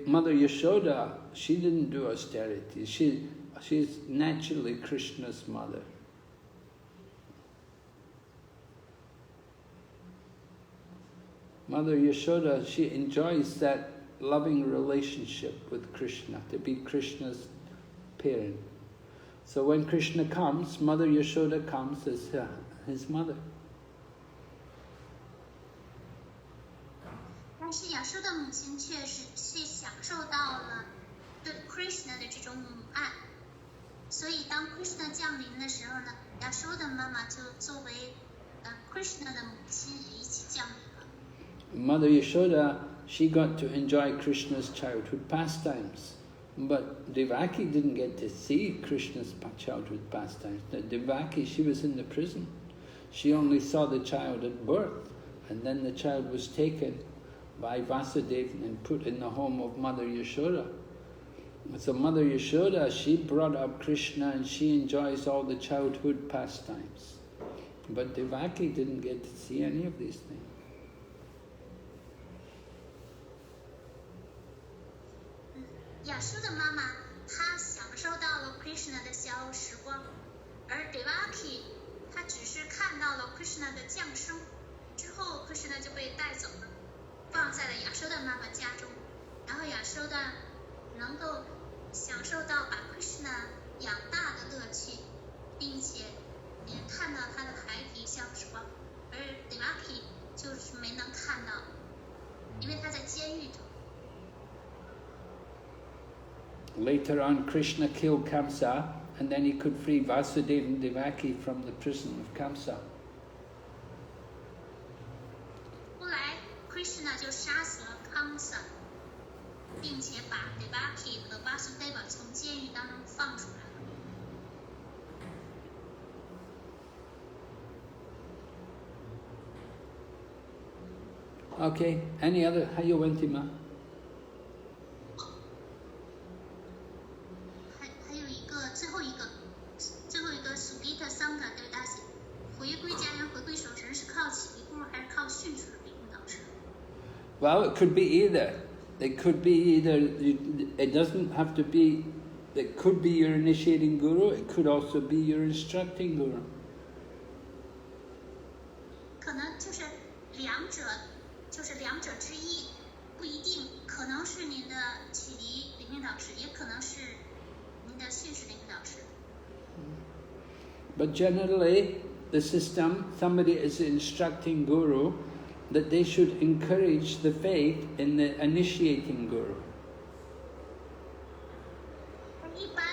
Mother Yashoda, she didn't do austerity. She's naturally Krishna's mother. Mother Yashoda, she enjoys that loving relationship with Krishna, to be Krishna's parent. So when Krishna comes, Mother Yashoda comes as his mother. 但是亚修的母亲却是享受到了对 Krishna 的这种母爱，所以当 Krishna 降临的时候呢，亚修的妈妈就作为Krishna 的母亲也一起降临了。Mother Yashoda, she got to enjoy Krishna's childhood pastimes. But Devaki didn't get to see Krishna's childhood pastimes. Devaki, she was in the prison. She only saw the child at birth, and then the child was taken by Vasudeva and put in the home of Mother Yashoda. So Mother Yashoda, she brought up Krishna and she enjoys all the childhood pastimes. But Devaki didn't get to see any of these things. 亚修的妈妈，她享受到了 Krishna 的小时光，而 Devaki 她只是看到了 Krishna 的降生，之后 Krishna 就被带走了，放在了亚修的妈妈家中，然后亚修的能够享受到把 Krishna 养大的乐趣，并且也看到他的孩提小时光，而 Devaki 就是没能看到，因为他在监狱中。Later on, Krishna killed Kamsa, and then he could free Vasudeva and Devaki from the prison of Kamsa. 后来 Krishna 就杀死了 Kamsa， 并且把 Devaki 和 Vasudeva 从监狱当中放出来了。 Okay, any other? 还有问题吗？还有一个最后一个 Sugita Sangha 对大写，回归家园、回归守神是靠启迪故还是靠训示领导者？ Well, it could be either. It could be either. It doesn't have to be. It could be your initiating guru. It could also be your instructing guru. 可能就是两者之一，不一定，可能是您的启迪领导导师，也可能是您的训示领导师。 But generally, the system, somebody is instructing guru, that they should encourage the faith in the initiating guru. 一般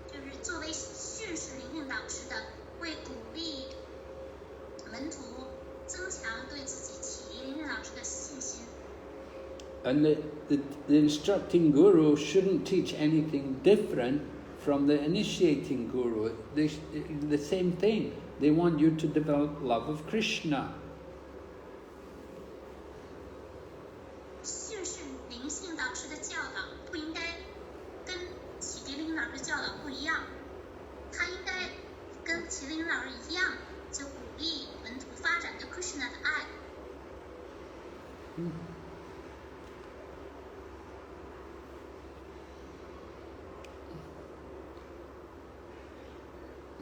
就是作为训示领导师的，会鼓励门徒增强对自己启迪领导师的信心。 And the instructing guru shouldn't teach anything different from the initiating guru. The same thing. They want you to develop love of Krishna. 训示灵性导师的教导不应该跟启迪领导师教导不一样，他应该跟启迪领导师一样，就鼓励门徒发展对 Krishna 的爱。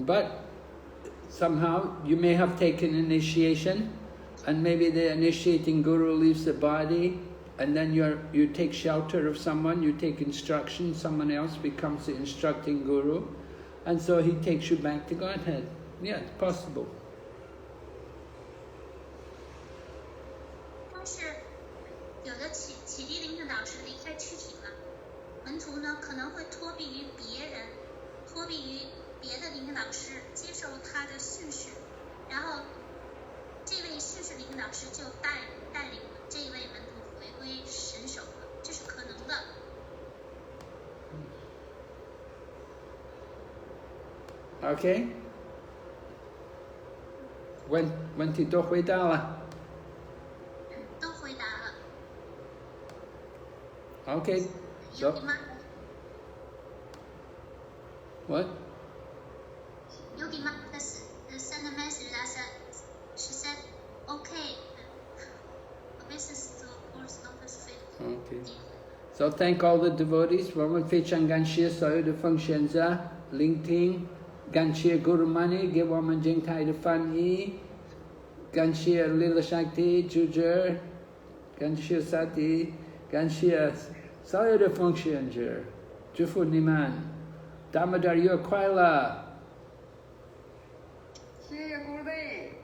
But somehow you may have taken initiation, and maybe the initiating guru leaves the body, and then you take shelter of someone, you take instruction, someone else becomes the instructing guru, and so he takes you back to Godhead. Yeah, it's possible. 但是有的启迪灵性导师离开躯体了，门徒呢可能会托庇于别人，托庇于别的灵性导师，接受他的训示，然后这位训示灵性导师就带领这位门徒回归神手了，这是可能的。Okay? 问题都回答了。都回答了。 Okay. 有 So 吗？ what? So thank all the devotees. 我们非常感谢所有的奉献者聆听，感谢 Guru Mani 给我们静态的翻译，感谢 Lila Shakti 主者，感谢 Sati， 感谢所有的奉献者，祝福你们 Damodar 月快乐。谢谢 Guru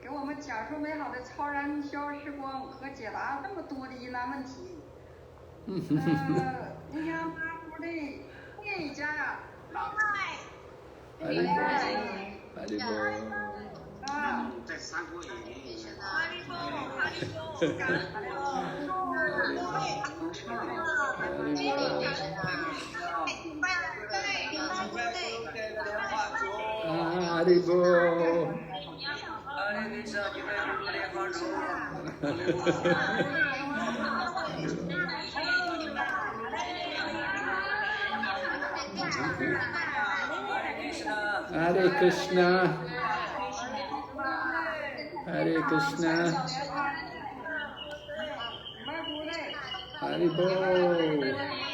给我们讲述美好的超然消时光和解答这么多的疑难问题。你看Guru 念一下呀。哈利波，哈利波。在三国演义。哈利波，哈利波，感恩哈利波。Hare Krishna, Hare Krishna, Hare Bol.